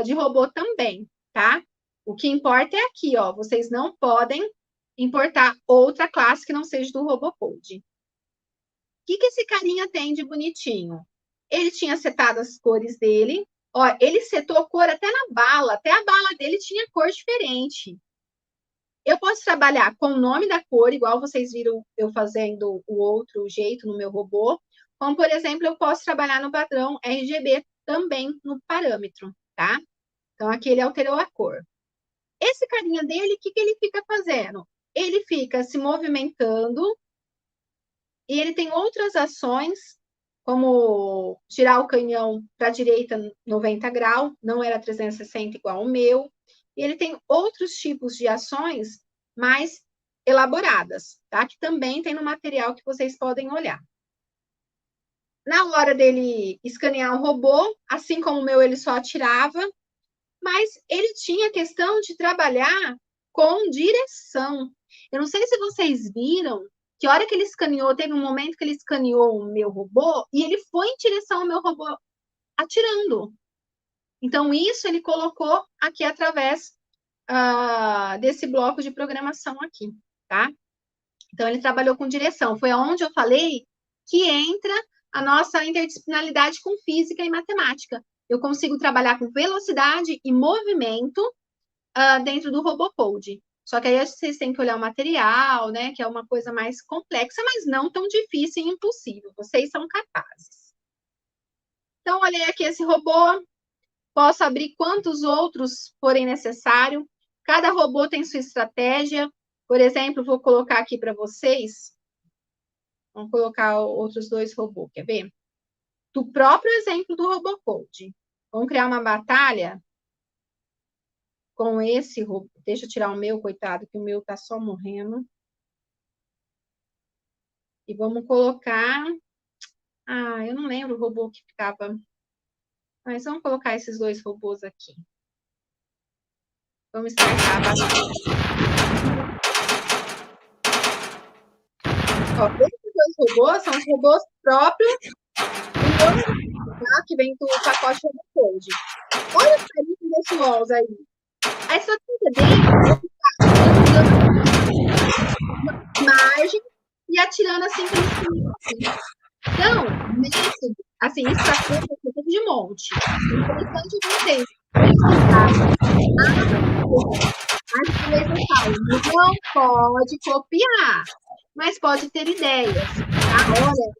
de robô também, tá? O que importa é aqui, ó, vocês não podem importar outra classe que não seja do RoboCode. O que esse carinha tem de bonitinho? Ele tinha setado as cores dele, ó, ele setou a cor até na bala, até a bala dele tinha cor diferente. Eu posso trabalhar com o nome da cor, igual vocês viram eu fazendo o outro jeito no meu robô, como, por exemplo, eu posso trabalhar no padrão RGB também no parâmetro, tá? Então, aqui ele alterou a cor. Esse carinha dele, o que ele fica fazendo? Ele fica se movimentando e ele tem outras ações, como girar o canhão para a direita 90 graus, não era 360 igual o meu. E ele tem outros tipos de ações mais elaboradas, tá? Que também tem no material que vocês podem olhar. Na hora dele escanear o robô, assim como o meu, ele só atirava, mas ele tinha a questão de trabalhar com direção. Eu não sei se vocês viram que a hora que ele escaneou, teve um momento que ele escaneou o meu robô e ele foi em direção ao meu robô atirando. Então, isso ele colocou aqui através desse bloco de programação aqui, tá? Então, ele trabalhou com direção. Foi onde eu falei que entra a nossa interdisciplinaridade com física e matemática. Eu consigo trabalhar com velocidade e movimento dentro do RoboCode. Só que aí vocês têm que olhar o material, né? Que é uma coisa mais complexa, mas não tão difícil e impossível. Vocês são capazes. Então, olhei aqui esse robô. Posso abrir quantos outros forem necessário. Cada robô tem sua estratégia. Por exemplo, vou colocar aqui para vocês. Vamos colocar outros 2 robôs, quer ver? Do próprio exemplo do RoboCode. Vamos criar uma batalha com esse robô. Deixa eu tirar o meu, coitado, que o meu tá só morrendo. E vamos colocar... eu não lembro o robô que ficava... Mas vamos colocar esses 2 robôs aqui. Vamos startar a batalha. Ó, esses 2 robôs são os robôs próprios que vem do pacote RoboCode. Olha a diferença desse LOLs aí. A estratégia dele é margem e atirando assim pelo Então, nesse, assim, estratégia é de monte. Interessante vocês não pode copiar, mas pode ter ideias. Tá? Olha,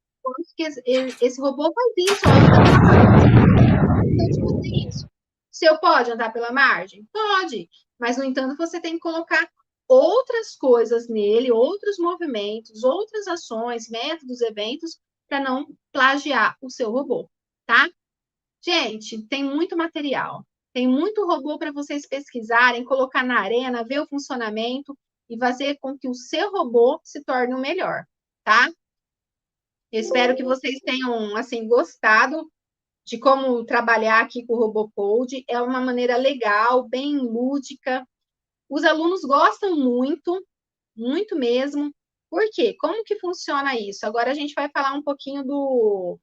esse robô faz isso, isso. O seu pode andar pela margem? Pode, mas, no entanto, você tem que colocar outras coisas nele, outros movimentos, outras ações, métodos, eventos, para não plagiar o seu robô, tá? Gente, tem muito material, tem muito robô para vocês pesquisarem, colocar na arena, ver o funcionamento e fazer com que o seu robô se torne o melhor, tá? Eu espero que vocês tenham, assim, gostado de como trabalhar aqui com o RoboCode. É uma maneira legal, bem lúdica. Os alunos gostam muito, muito mesmo. Por quê? Como que funciona isso? Agora a gente vai falar um pouquinho do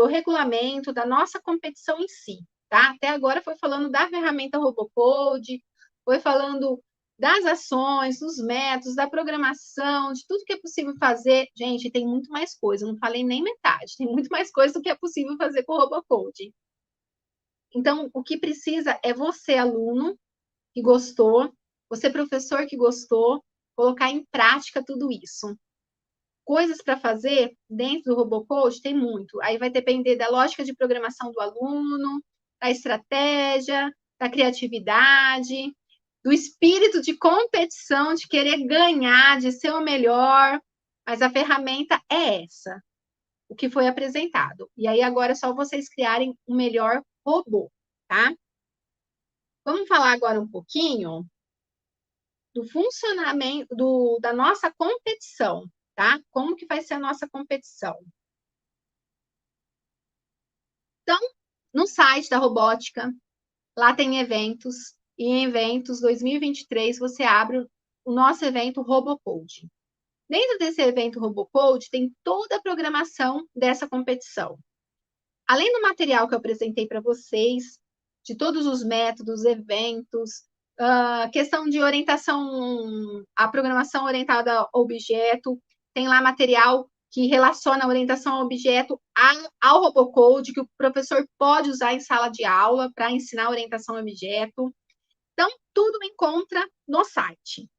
regulamento, da nossa competição em si, tá? Até agora foi falando da ferramenta RoboCode, foi falando das ações, dos métodos, da programação, de tudo que é possível fazer. Gente, tem muito mais coisa, não falei nem metade, tem muito mais coisa do que é possível fazer com o RoboCode. Então, o que precisa é você, aluno, que gostou, você, professor, que gostou, colocar em prática tudo isso. Coisas para fazer dentro do RoboCode tem muito. Aí vai depender da lógica de programação do aluno, da estratégia, da criatividade, do espírito de competição, de querer ganhar, de ser o melhor. Mas a ferramenta é essa, o que foi apresentado. E aí agora é só vocês criarem o melhor robô, tá? Vamos falar agora um pouquinho do funcionamento da nossa competição, tá? Como que vai ser a nossa competição? Então, no site da robótica, lá tem eventos, e em eventos 2023 você abre o nosso evento RoboCode. Dentro desse evento RoboCode tem toda a programação dessa competição. Além do material que eu apresentei para vocês, de todos os métodos, eventos, questão de orientação, a programação orientada ao objeto, tem lá material que relaciona a orientação ao objeto ao RoboCode, que o professor pode usar em sala de aula para ensinar a orientação ao objeto. Então, tudo encontra no site.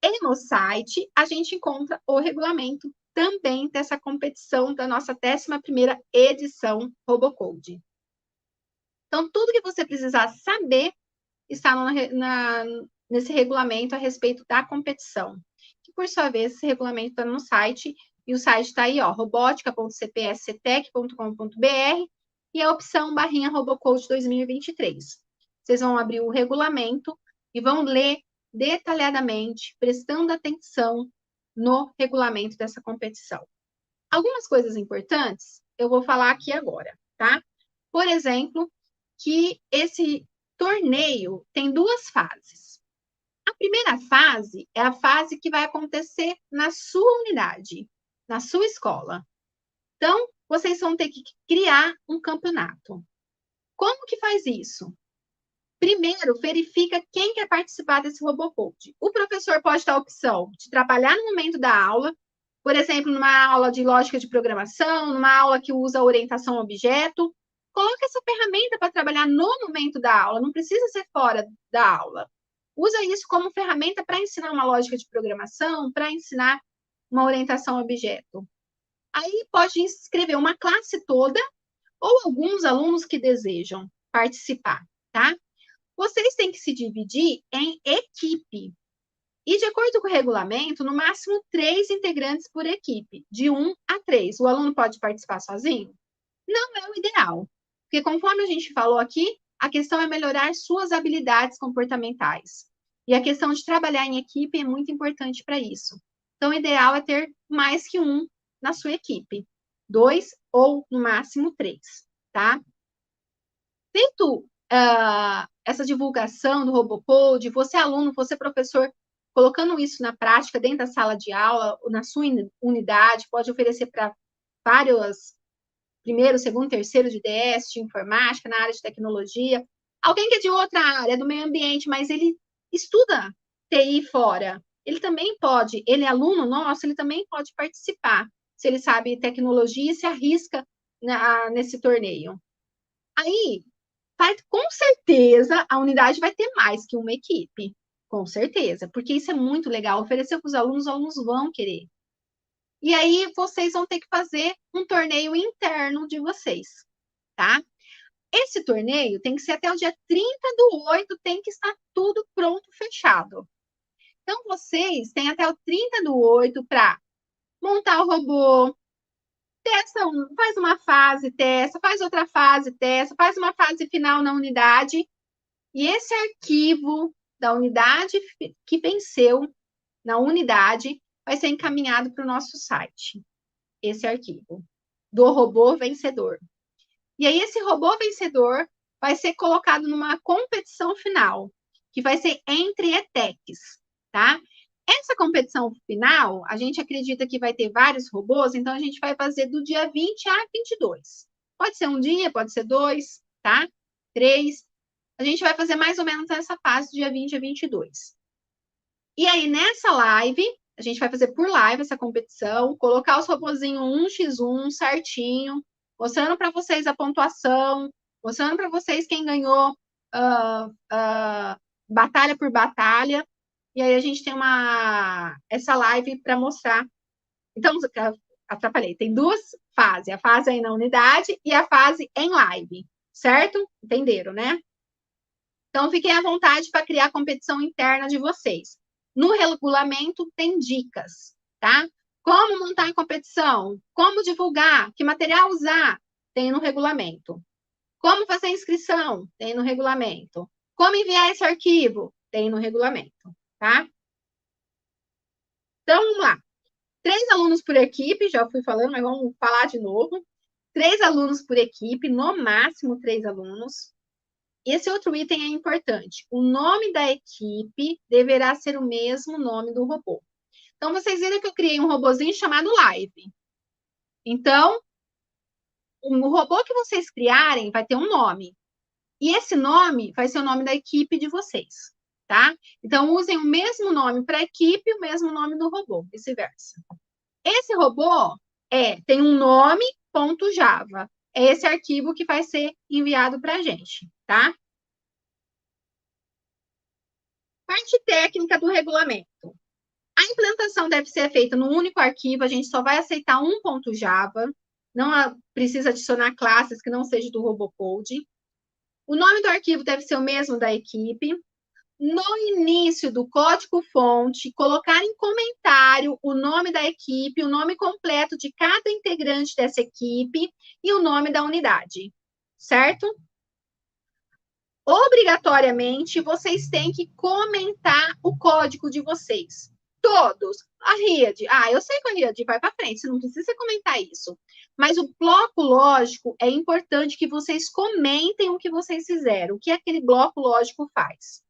E no site, a gente encontra o regulamento também dessa competição da nossa 11ª edição RoboCode. Então, tudo que você precisar saber está nesse regulamento a respeito da competição. Que, por sua vez, esse regulamento está no site, e o site está aí, ó, robotica.cpsctec.com.br, e a opção /RoboCode 2023. Vocês vão abrir o regulamento e vão ler detalhadamente, prestando atenção no regulamento dessa competição. Algumas coisas importantes eu vou falar aqui agora, tá? Por exemplo, que esse torneio tem 2 fases. A primeira fase é a fase que vai acontecer na sua unidade, na sua escola. Então, vocês vão ter que criar um campeonato. Como que faz isso? Primeiro, verifica quem quer participar desse RoboCode. O professor pode dar a opção de trabalhar no momento da aula, por exemplo, numa aula de lógica de programação, numa aula que usa orientação a objeto. Coloque essa ferramenta para trabalhar no momento da aula, não precisa ser fora da aula. Usa isso como ferramenta para ensinar uma lógica de programação, para ensinar uma orientação a objeto. Aí pode inscrever uma classe toda ou alguns alunos que desejam participar, tá? Vocês têm que se dividir em equipe. E, de acordo com o regulamento, no máximo 3 integrantes por equipe, de 1 a 3. O aluno pode participar sozinho? Não é o ideal. Porque, conforme a gente falou aqui, a questão é melhorar suas habilidades comportamentais. E a questão de trabalhar em equipe é muito importante para isso. Então, o ideal é ter mais que 1 na sua equipe. 2 ou, no máximo, 3, tá? Feito essa divulgação do RoboCode, você aluno, você professor, colocando isso na prática dentro da sala de aula, na sua unidade, pode oferecer para vários primeiro, segundo, terceiro de DS, de informática, na área de tecnologia. Alguém que é de outra área, do meio ambiente, mas ele estuda TI fora. Ele também pode, ele é aluno nosso, ele também pode participar, se ele sabe tecnologia e se arrisca nesse torneio. Aí, com certeza, a unidade vai ter mais que uma equipe. Com certeza, porque isso é muito legal. Oferecer para os alunos vão querer. E aí, vocês vão ter que fazer um torneio interno de vocês, tá? Esse torneio tem que ser até o dia 30/8, tem que estar tudo pronto, fechado. Então, vocês têm até o 30/8 para montar o robô, testa, faz uma fase, testa, faz outra fase, testa, faz uma fase final na unidade. E esse arquivo da unidade que venceu na unidade vai ser encaminhado para o nosso site. Esse arquivo do robô vencedor. E aí, esse robô vencedor vai ser colocado numa competição final, que vai ser entre ETECs, tá? Essa competição final, a gente acredita que vai ter vários robôs, então a gente vai fazer do dia 20 a 22. Pode ser um dia, pode ser 2, tá? 3. A gente vai fazer mais ou menos nessa fase, do dia 20 a 22. E aí, nessa live, a gente vai fazer por live essa competição, colocar os robozinhos 1x1 certinho, mostrando para vocês a pontuação, mostrando para vocês quem ganhou batalha por batalha. E aí a gente tem essa live para mostrar. Então, atrapalhei. Tem 2 fases. A fase aí na unidade e a fase em live. Certo? Entenderam, né? Então, fiquem à vontade para criar a competição interna de vocês. No regulamento tem dicas, tá? Como montar a competição, como divulgar, que material usar, tem no regulamento. Como fazer a inscrição, tem no regulamento. Como enviar esse arquivo, tem no regulamento, tá? Então, vamos lá. 3 alunos por equipe, já fui falando, mas vamos falar de novo. 3 alunos por equipe, no máximo 3 alunos. Esse outro item é importante. O nome da equipe deverá ser o mesmo nome do robô. Então, vocês viram que eu criei um robozinho chamado Live. Então, o robô que vocês criarem vai ter um nome. E esse nome vai ser o nome da equipe de vocês, tá? Então, usem o mesmo nome para a equipe e o mesmo nome do robô, vice-versa. Esse robô tem um nome, .java. É esse arquivo que vai ser enviado para a gente, tá? Parte técnica do regulamento. A implantação deve ser feita num único arquivo, a gente só vai aceitar um ponto Java, não precisa adicionar classes que não seja do Robocode. O nome do arquivo deve ser o mesmo da equipe. No início do código-fonte, colocar em comentário o nome da equipe, o nome completo de cada integrante dessa equipe e o nome da unidade, certo? Obrigatoriamente, vocês têm que comentar o código de vocês. Todos. A Riad. Eu sei que a Riad vai para frente, você não precisa comentar isso. Mas o bloco lógico é importante que vocês comentem o que vocês fizeram, o que aquele bloco lógico faz.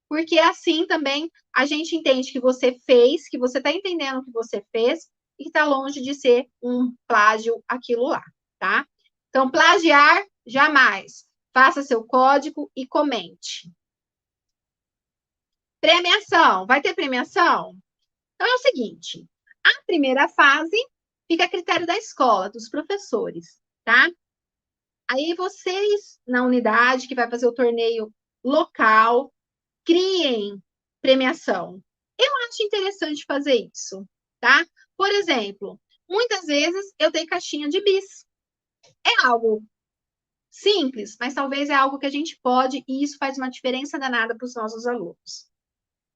Porque assim também a gente entende que você fez, que você está entendendo o que você fez e que está longe de ser um plágio aquilo lá, tá? Então, plagiar, jamais. Faça seu código e comente. Premiação. Vai ter premiação? Então, é o seguinte. A primeira fase fica a critério da escola, dos professores, tá? Aí vocês, na unidade que vai fazer o torneio local, criem premiação. Eu acho interessante fazer isso, tá? Por exemplo, muitas vezes eu tenho caixinha de bis. É algo simples, mas talvez é algo que a gente pode, e isso faz uma diferença danada para os nossos alunos.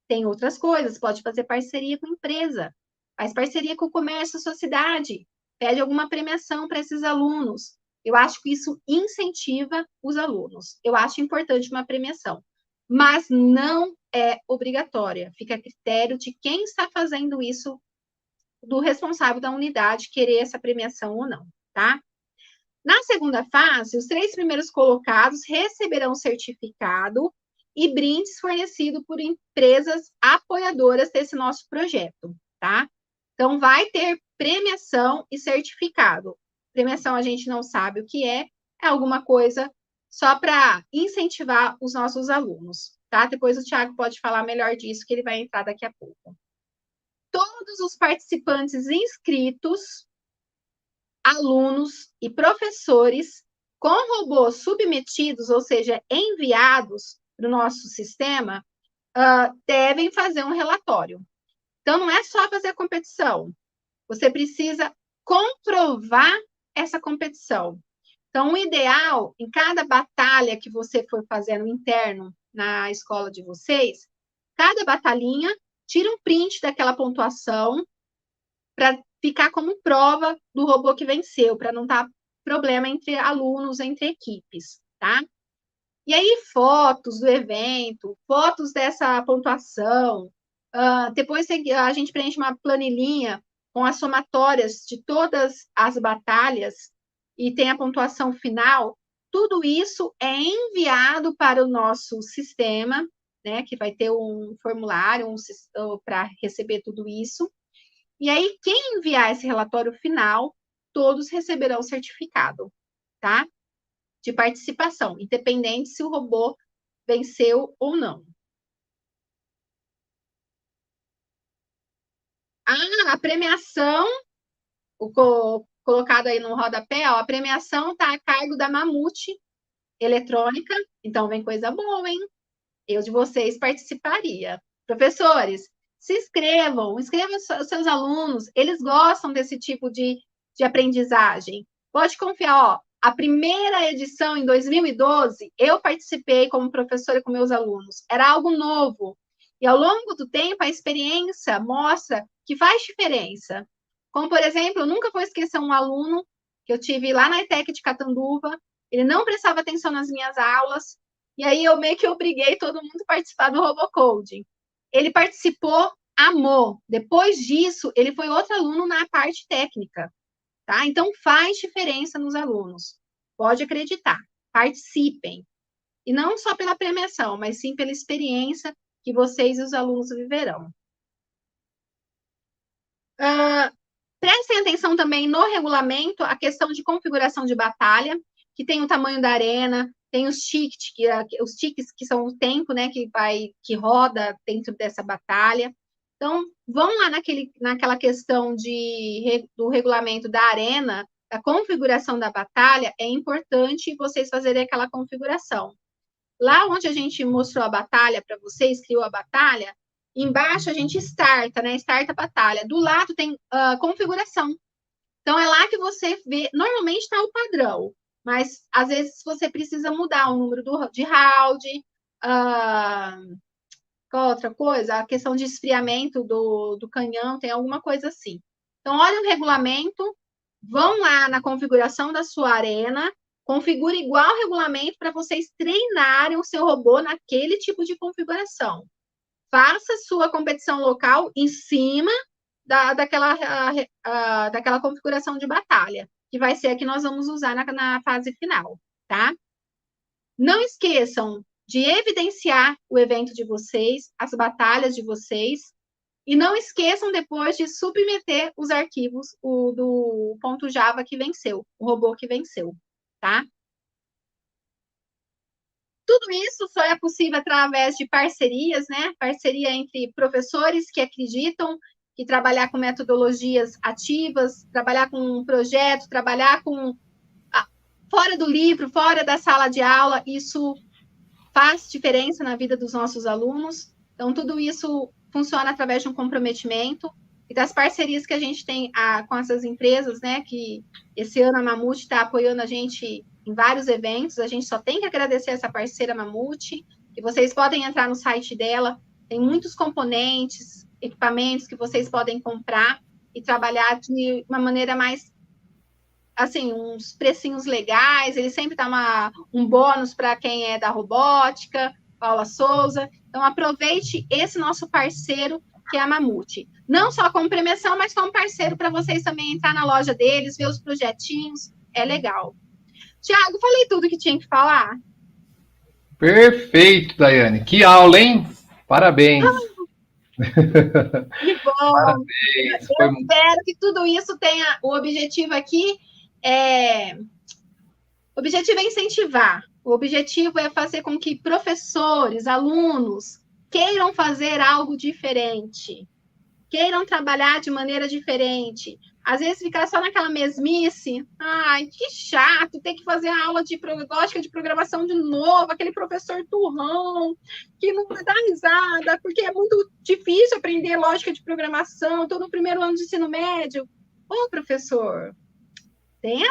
Tem outras coisas, pode fazer parceria com empresa, faz parceria com o comércio, a sociedade, pede alguma premiação para esses alunos. Eu acho que isso incentiva os alunos. Eu acho importante uma premiação, mas não é obrigatória. Fica a critério de quem está fazendo isso, do responsável da unidade, querer essa premiação ou não, tá? Na segunda fase, os 3 primeiros colocados receberão certificado e brindes fornecidos por empresas apoiadoras desse nosso projeto, tá? Então, vai ter premiação e certificado. Premiação a gente não sabe o que é alguma coisa só para incentivar os nossos alunos, tá? Depois o Thiago pode falar melhor disso, que ele vai entrar daqui a pouco. Todos os participantes inscritos, alunos e professores com robôs submetidos, ou seja, enviados para o nosso sistema, devem fazer um relatório. Então, não é só fazer a competição, você precisa comprovar essa competição. Então, o ideal, em cada batalha que você for fazendo interno na escola de vocês, cada batalhinha, tira um print daquela pontuação para ficar como prova do robô que venceu, para não dar problema entre alunos, entre equipes, tá? E aí, fotos do evento, fotos dessa pontuação, depois a gente preenche uma planilhinha com as somatórias de todas as batalhas e tem a pontuação final. Tudo isso é enviado para o nosso sistema, né, que vai ter um formulário para receber tudo isso. E aí, quem enviar esse relatório final, todos receberão o certificado, tá? De participação, independente se o robô venceu ou não. A premiação, colocado aí no rodapé, a premiação está a cargo da Mamute Eletrônica, então vem coisa boa, hein? Eu de vocês participaria. Professores, se inscrevam os seus alunos, eles gostam desse tipo de aprendizagem. Pode confiar, a primeira edição, em 2012, eu participei como professora com meus alunos. Era algo novo. E ao longo do tempo, a experiência mostra que faz diferença. Como, por exemplo, eu nunca vou esquecer um aluno que eu tive lá na ETEC de Catanduva, ele não prestava atenção nas minhas aulas, e aí eu meio que obriguei todo mundo a participar do Robocode. Ele participou, amou. Depois disso, ele foi outro aluno na parte técnica, tá? Então, faz diferença nos alunos. Pode acreditar. Participem. E não só pela premiação, mas sim pela experiência que vocês e os alunos viverão. Prestem atenção também no regulamento, a questão de configuração de batalha, que tem o tamanho da arena, tem os tickets que são o tempo, né, que roda dentro dessa batalha. Então, vão lá naquela questão do regulamento da arena, da configuração da batalha, é importante vocês fazerem aquela configuração. lá onde a gente mostrou a batalha para vocês, criou a batalha, embaixo a gente starta, né? Starta a batalha. Do lado tem configuração. Então, é lá que você vê, normalmente está o padrão, mas às vezes você precisa mudar o número de round, qual outra coisa? A questão de esfriamento do canhão, tem alguma coisa assim. Então, olha o regulamento, vão lá na configuração da sua arena, configura igual o regulamento para vocês treinarem o seu robô naquele tipo de configuração. Faça sua competição local em cima daquela configuração de batalha, que vai ser a que nós vamos usar na fase final, tá? Não esqueçam de evidenciar o evento de vocês, as batalhas de vocês, e não esqueçam depois de submeter os arquivos do .java que venceu, o robô que venceu, tá? Tudo isso só é possível através de parcerias, né? Parceria entre professores que acreditam que trabalhar com metodologias ativas, trabalhar com um projeto, trabalhar com fora do livro, fora da sala de aula, isso faz diferença na vida dos nossos alunos. Então, tudo isso funciona através de um comprometimento e das parcerias que a gente tem com essas empresas, né? Que esse ano a Mamute está apoiando a gente em vários eventos. A gente só tem que agradecer essa parceira Mamute, que vocês podem entrar no site dela, tem muitos componentes, equipamentos que vocês podem comprar e trabalhar de uma maneira mais, assim, uns precinhos legais. Ele sempre dá um bônus para quem é da robótica, Paula Souza. Então, aproveite esse nosso parceiro, que é a Mamute. Não só como premiação, mas como parceiro para vocês também entrar na loja deles, ver os projetinhos. É legal. Tiago, falei tudo que tinha que falar? Perfeito, Daiane. Que aula, hein? Parabéns. Que bom! Parabéns. Eu espero que tudo isso tenha... O objetivo aqui O objetivo é incentivar. O objetivo é fazer com que professores, alunos, queiram fazer algo diferente. Queiram trabalhar de maneira diferente. Às vezes ficar só naquela mesmice. Ai, que chato, ter que fazer a aula de lógica de programação de novo, aquele professor turrão, que não dá risada, porque é muito difícil aprender lógica de programação, estou no primeiro ano de ensino médio. Ô, professor, tem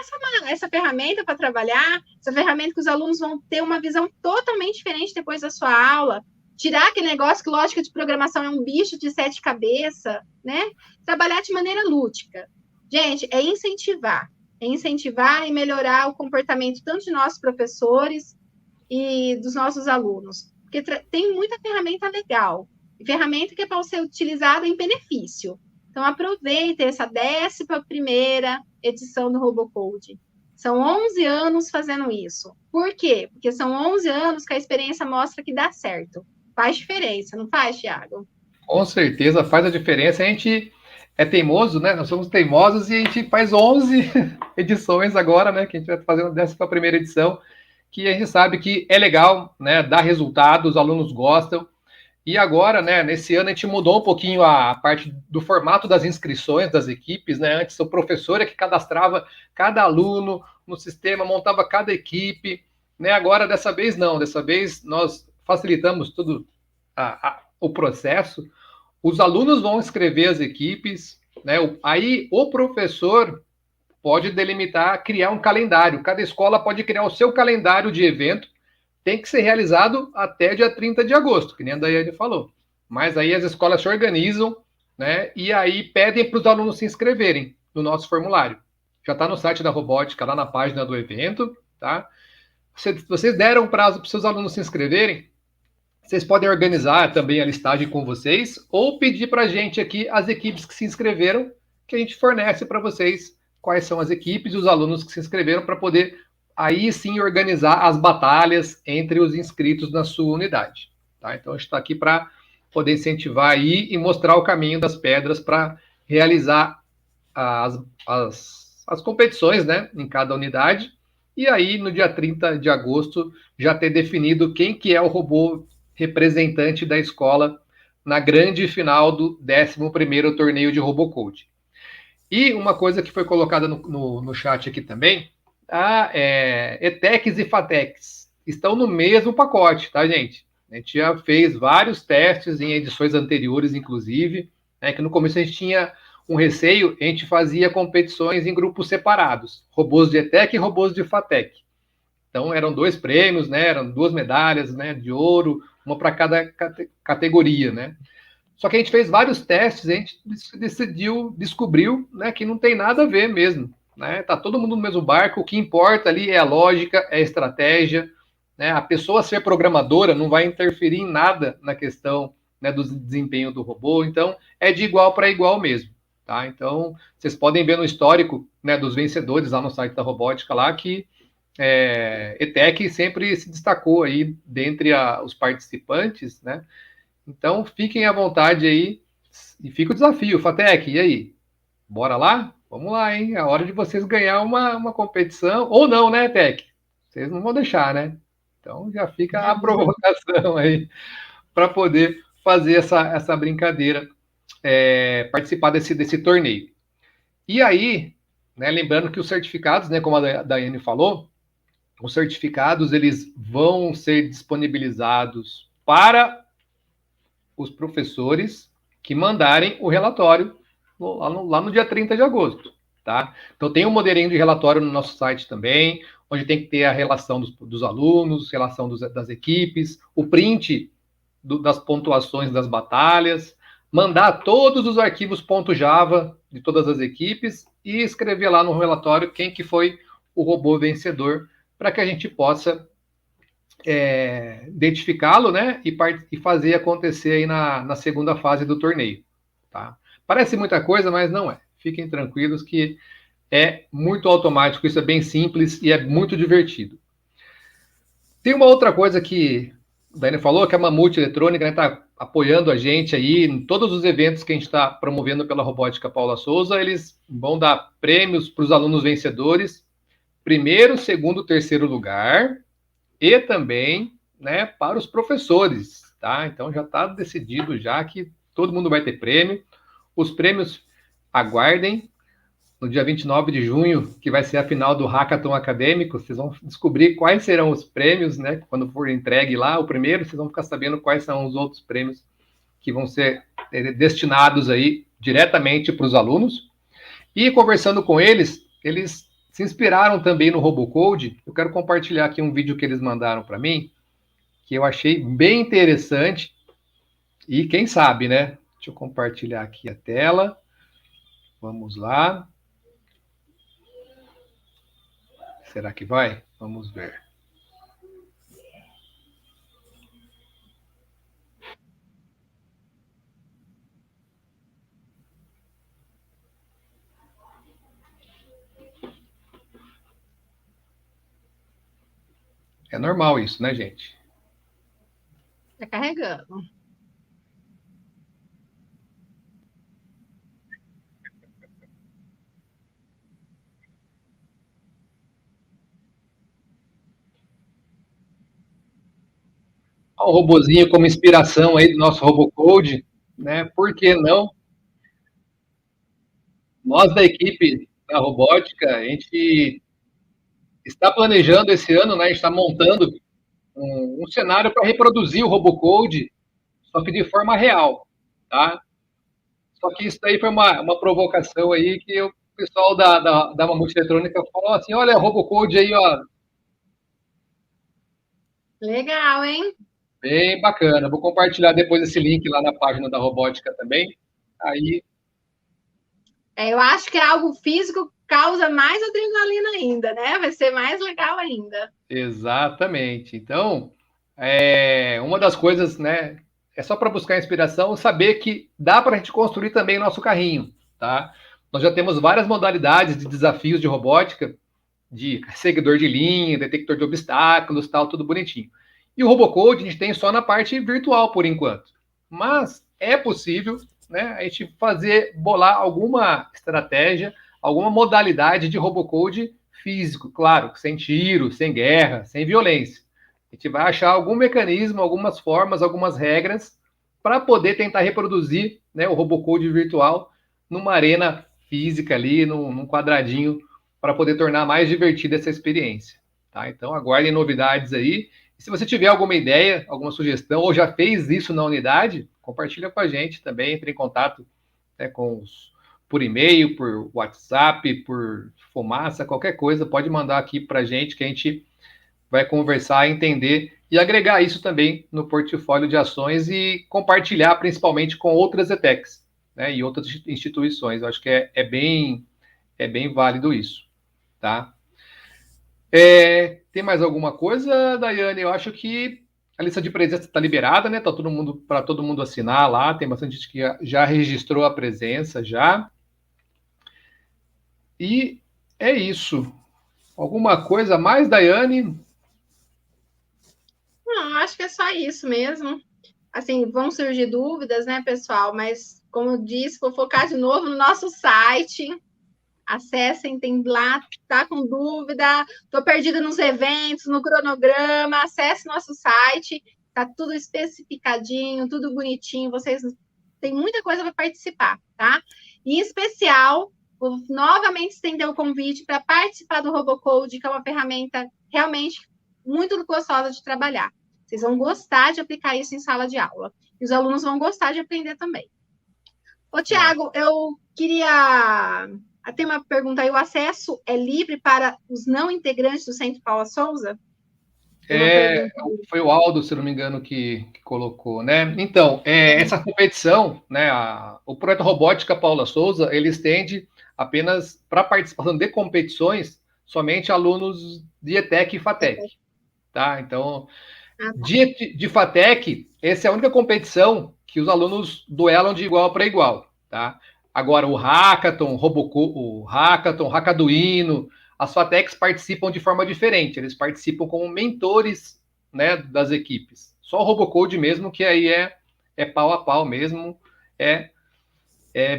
essa ferramenta para trabalhar, essa ferramenta que os alunos vão ter uma visão totalmente diferente depois da sua aula. Tirar aquele negócio que lógica de programação é um bicho de 7 cabeças, né? Trabalhar de maneira lúdica. Gente, é incentivar e melhorar o comportamento tanto de nossos professores e dos nossos alunos. Porque tem muita ferramenta legal, e ferramenta que é para ser utilizada em benefício. Então, aproveite essa 11ª edição do RoboCode. São 11 anos fazendo isso. Por quê? Porque são 11 anos que a experiência mostra que dá certo. Faz diferença, não faz, Thiago? Com certeza faz a diferença. A gente é teimoso, né? Nós somos teimosos e a gente faz 11 edições agora, né? Que a gente vai fazendo dessa para a primeira edição, que a gente sabe que é legal, né? Dá resultado, os alunos gostam. E agora, né? Nesse ano a gente mudou um pouquinho a parte do formato das inscrições das equipes, né? Antes o professor é que cadastrava cada aluno no sistema, montava cada equipe, né? Agora, dessa vez, não. Dessa vez nós facilitamos tudo o processo. Os alunos vão escrever as equipes, né? Aí o professor pode delimitar, criar um calendário. Cada escola pode criar o seu calendário de evento. Tem que ser realizado até dia 30 de agosto, que nem a Daiane falou. Mas aí as escolas se organizam, né? E aí pedem para os alunos se inscreverem no nosso formulário. Já está no site da robótica, lá na página do evento, tá? Se vocês deram prazo para os seus alunos se inscreverem, vocês podem organizar também a listagem com vocês ou pedir para a gente aqui as equipes que se inscreveram, que a gente fornece para vocês quais são as equipes e os alunos que se inscreveram para poder aí sim organizar as batalhas entre os inscritos na sua unidade. Tá? Então a gente está aqui para poder incentivar aí e mostrar o caminho das pedras para realizar as competições, né, em cada unidade. E aí, no dia 30 de agosto, já ter definido quem que é o robô representante da escola na grande final do 11º torneio de RoboCode. E uma coisa que foi colocada no chat aqui também, ETECs e FATECs. estão no mesmo pacote, tá, gente? A gente já fez vários testes em edições anteriores, inclusive, né, que no começo a gente tinha um receio, a gente fazia competições em grupos separados, robôs de ETEC e robôs de FATEC. Então, eram 2 prêmios, né, eram 2 medalhas, né, de ouro, uma para cada categoria, né? Só que a gente fez vários testes, a gente descobriu, né, que não tem nada a ver mesmo, né? Tá todo mundo no mesmo barco, o que importa ali é a lógica, é a estratégia, né? A pessoa ser programadora não vai interferir em nada na questão, né, do desempenho do robô, então é de igual para igual mesmo, tá? Então, vocês podem ver no histórico, né, dos vencedores lá no site da robótica lá que ETEC sempre se destacou aí dentre os participantes, né? Então, fiquem à vontade aí e fica o desafio, FATEC, e aí? Bora lá? Vamos lá, hein? É a hora de vocês ganhar uma competição, ou não, né, ETEC? Vocês não vão deixar, né? Então, já fica a provocação aí para poder fazer essa brincadeira, participar desse torneio. E aí, né, lembrando que os certificados, né, como a Daiane falou, os certificados eles vão ser disponibilizados para os professores que mandarem o relatório lá no dia 30 de agosto, tá? Então tem um modelinho de relatório no nosso site também, onde tem que ter a relação dos alunos, relação das equipes, o print das pontuações das batalhas, mandar todos os arquivos .java de todas as equipes e escrever lá no relatório quem que foi o robô vencedor, para que a gente possa identificá-lo, né, e fazer acontecer aí na segunda fase do torneio, tá? Parece muita coisa, mas não é. Fiquem tranquilos que é muito automático, isso é bem simples e é muito divertido. Tem uma outra coisa que a Daiane falou, que a Mamute Eletrônica está apoiando a gente aí em todos os eventos que a gente está promovendo pela Robótica Paula Souza. Eles vão dar prêmios para os alunos vencedores, 1º, 2º, 3º lugar, e também, né, para os professores, tá? Então já está decidido já que todo mundo vai ter prêmio. Os prêmios, aguardem, no dia 29 de junho, que vai ser a final do Hackathon Acadêmico, vocês vão descobrir quais serão os prêmios, né? Quando for entregue lá o primeiro, vocês vão ficar sabendo quais são os outros prêmios que vão ser destinados aí diretamente para os alunos. E conversando com eles, eles se inspiraram também no RoboCode. Eu quero compartilhar aqui um vídeo que eles mandaram para mim, que eu achei bem interessante. E quem sabe, né? Deixa eu compartilhar aqui a tela. Vamos lá. Será que vai? Vamos ver. É normal isso, né, gente? Tá carregando. O robozinho como inspiração aí do nosso RoboCode, né? Por que não? Nós da equipe da robótica, a gente está planejando esse ano, né? A gente está montando um cenário para reproduzir o RoboCode, só que de forma real, tá? Só que isso daí foi uma provocação aí que o pessoal da Mamute Eletrônica falou assim, olha, RoboCode aí, ó. Legal, hein? Bem bacana. Vou compartilhar depois esse link lá na página da robótica também. Aí. Eu acho que algo físico causa mais adrenalina ainda, né? Vai ser mais legal ainda. Exatamente. Então, uma das coisas, né? É só para buscar inspiração, saber que dá para a gente construir também o nosso carrinho, tá? Nós já temos várias modalidades de desafios de robótica, de seguidor de linha, detector de obstáculos, tal, tudo bonitinho. E o RoboCode a gente tem só na parte virtual por enquanto. Mas é possível, né, a gente bolar alguma estratégia, alguma modalidade de RoboCode físico, claro, sem tiro, sem guerra, sem violência. A gente vai achar algum mecanismo, algumas formas, algumas regras para poder tentar reproduzir, né, o RoboCode virtual numa arena física ali, num quadradinho, para poder tornar mais divertida essa experiência. Tá? Então, aguardem novidades aí. Se você tiver alguma ideia, alguma sugestão, ou já fez isso na unidade, compartilha com a gente também, entre em contato, né, por e-mail, por WhatsApp, por fumaça, qualquer coisa, pode mandar aqui para a gente, que a gente vai conversar, entender e agregar isso também no portfólio de ações e compartilhar principalmente com outras ETECs, né, e outras instituições. Eu acho que é bem válido isso, tá? Tem mais alguma coisa, Daiane? Eu acho que a lista de presença está liberada, né? Tá para todo mundo assinar lá. Tem bastante gente que já registrou a presença já. E é isso. Alguma coisa mais, Daiane? Não, acho que é só isso mesmo. Assim, vão surgir dúvidas, né, pessoal? Mas, como eu disse, vou focar de novo no nosso site. Acessem, tem lá, tá com dúvida, tô perdida nos eventos, no cronograma, acesse nosso site, tá tudo especificadinho, tudo bonitinho, vocês têm muita coisa para participar, tá? E, em especial, vou novamente estender o convite para participar do RoboCode, que é uma ferramenta realmente muito gostosa de trabalhar. Vocês vão gostar de aplicar isso em sala de aula. E os alunos vão gostar de aprender também. Ô, Tiago, eu queria... Tem uma pergunta aí, o acesso é livre para os não integrantes do Centro Paula Souza? Foi o Aldo, se não me engano, que colocou, né? Então, essa competição, né, o projeto Robótica Paula Souza, ele estende apenas para participação de competições somente alunos de ETEC e FATEC, tá? Então, de FATEC, essa é a única competição que os alunos duelam de igual para igual, tá? Agora, o Hackathon, o Hackaduino, as FATECs participam de forma diferente, eles participam como mentores, né, das equipes. Só o RoboCode mesmo, que aí é pau a pau mesmo, é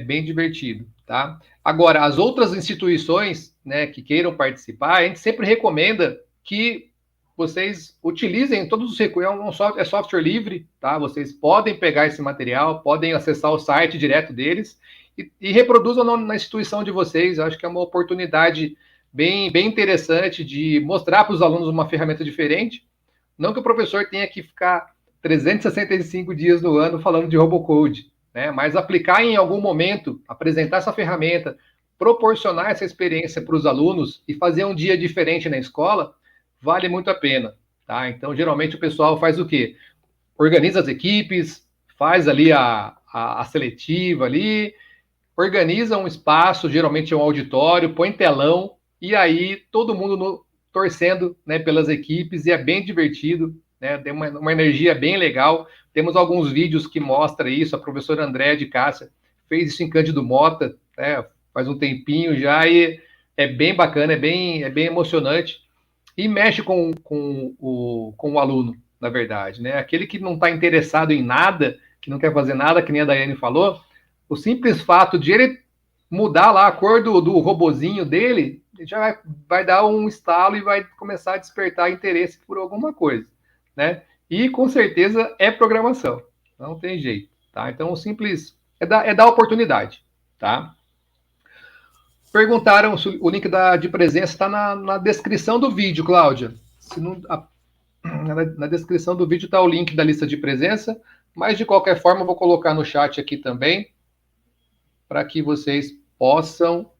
bem divertido, tá? Agora, as outras instituições, né, que queiram participar, a gente sempre recomenda que vocês utilizem todos os recursos, é software livre, tá? Vocês podem pegar esse material, podem acessar o site direto deles e reproduzam na instituição de vocês. Eu acho que é uma oportunidade bem interessante de mostrar para os alunos uma ferramenta diferente. Não que o professor tenha que ficar 365 dias no ano falando de RoboCode, né? Mas aplicar em algum momento, apresentar essa ferramenta, proporcionar essa experiência para os alunos e fazer um dia diferente na escola, vale muito a pena, tá? Então, geralmente, o pessoal faz o quê? Organiza as equipes, faz ali a seletiva ali, organiza um espaço, geralmente é um auditório, põe telão, e aí todo mundo torcendo, né, pelas equipes, e é bem divertido, né? Tem uma energia bem legal. Temos alguns vídeos que mostram isso. A professora Andréa de Cássia fez isso em Cândido Mota, né, faz um tempinho já, e é bem bacana, é bem emocionante. E mexe com o aluno, na verdade, né? Aquele que não está interessado em nada, que não quer fazer nada, que nem a Daiane falou, o simples fato de ele mudar lá a cor do robozinho dele, já vai dar um estalo e vai começar a despertar interesse por alguma coisa, né? E com certeza é programação, não tem jeito, tá? Então o simples é dar oportunidade, tá? Perguntaram se o link de presença está na descrição do vídeo, Cláudia. Se não, na descrição do vídeo está o link da lista de presença, mas de qualquer forma eu vou colocar no chat aqui também, para que vocês possam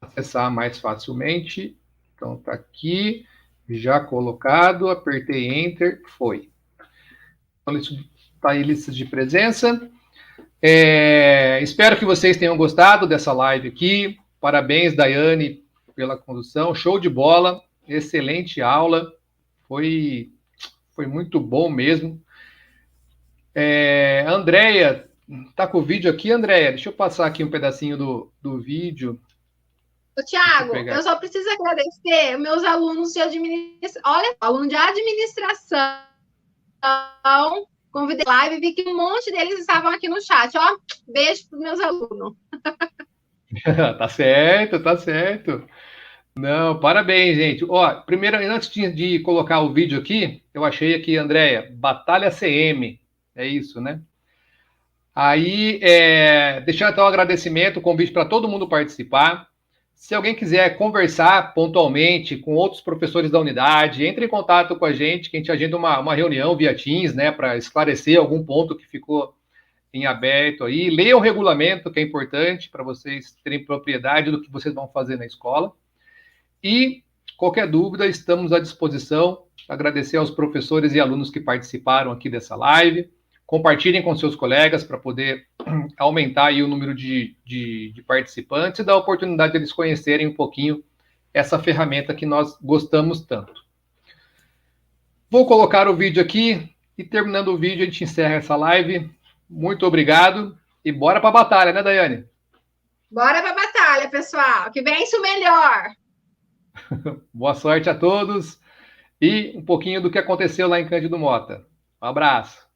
acessar mais facilmente. Então está aqui, já colocado, apertei Enter, foi. Então está aí lista de presença. Espero que vocês tenham gostado dessa live aqui. Parabéns, Daiane, pela condução. Show de bola, excelente aula. Foi muito bom mesmo. Andréia, tá com o vídeo aqui, Andréia? Deixa eu passar aqui um pedacinho do vídeo. Ô, Tiago, eu só preciso agradecer meus alunos de administração. Olha, aluno de administração. Convidei live e vi que um monte deles estavam aqui no chat. Ó, beijo para os meus alunos. Tá certo, tá certo. Não, parabéns, gente. Ó, primeiro, antes de colocar o vídeo aqui, eu achei aqui, Andréia, Batalha CM. É isso, né? Aí, deixar então um agradecimento, convite para todo mundo participar. Se alguém quiser conversar pontualmente com outros professores da unidade, entre em contato com a gente, que a gente agenda uma reunião via Teams, né, para esclarecer algum ponto que ficou em aberto aí. Leia o regulamento, que é importante para vocês terem propriedade do que vocês vão fazer na escola. E qualquer dúvida, estamos à disposição. Agradecer aos professores e alunos que participaram aqui dessa live. Compartilhem com seus colegas para poder aumentar aí o número de participantes e dar a oportunidade de eles conhecerem um pouquinho essa ferramenta que nós gostamos tanto. Vou colocar o vídeo aqui e, terminando o vídeo, a gente encerra essa live. Muito obrigado e bora para a batalha, né, Daiane? Bora para a batalha, pessoal, que vence o melhor. Boa sorte a todos e um pouquinho do que aconteceu lá em Cândido Mota. Um abraço.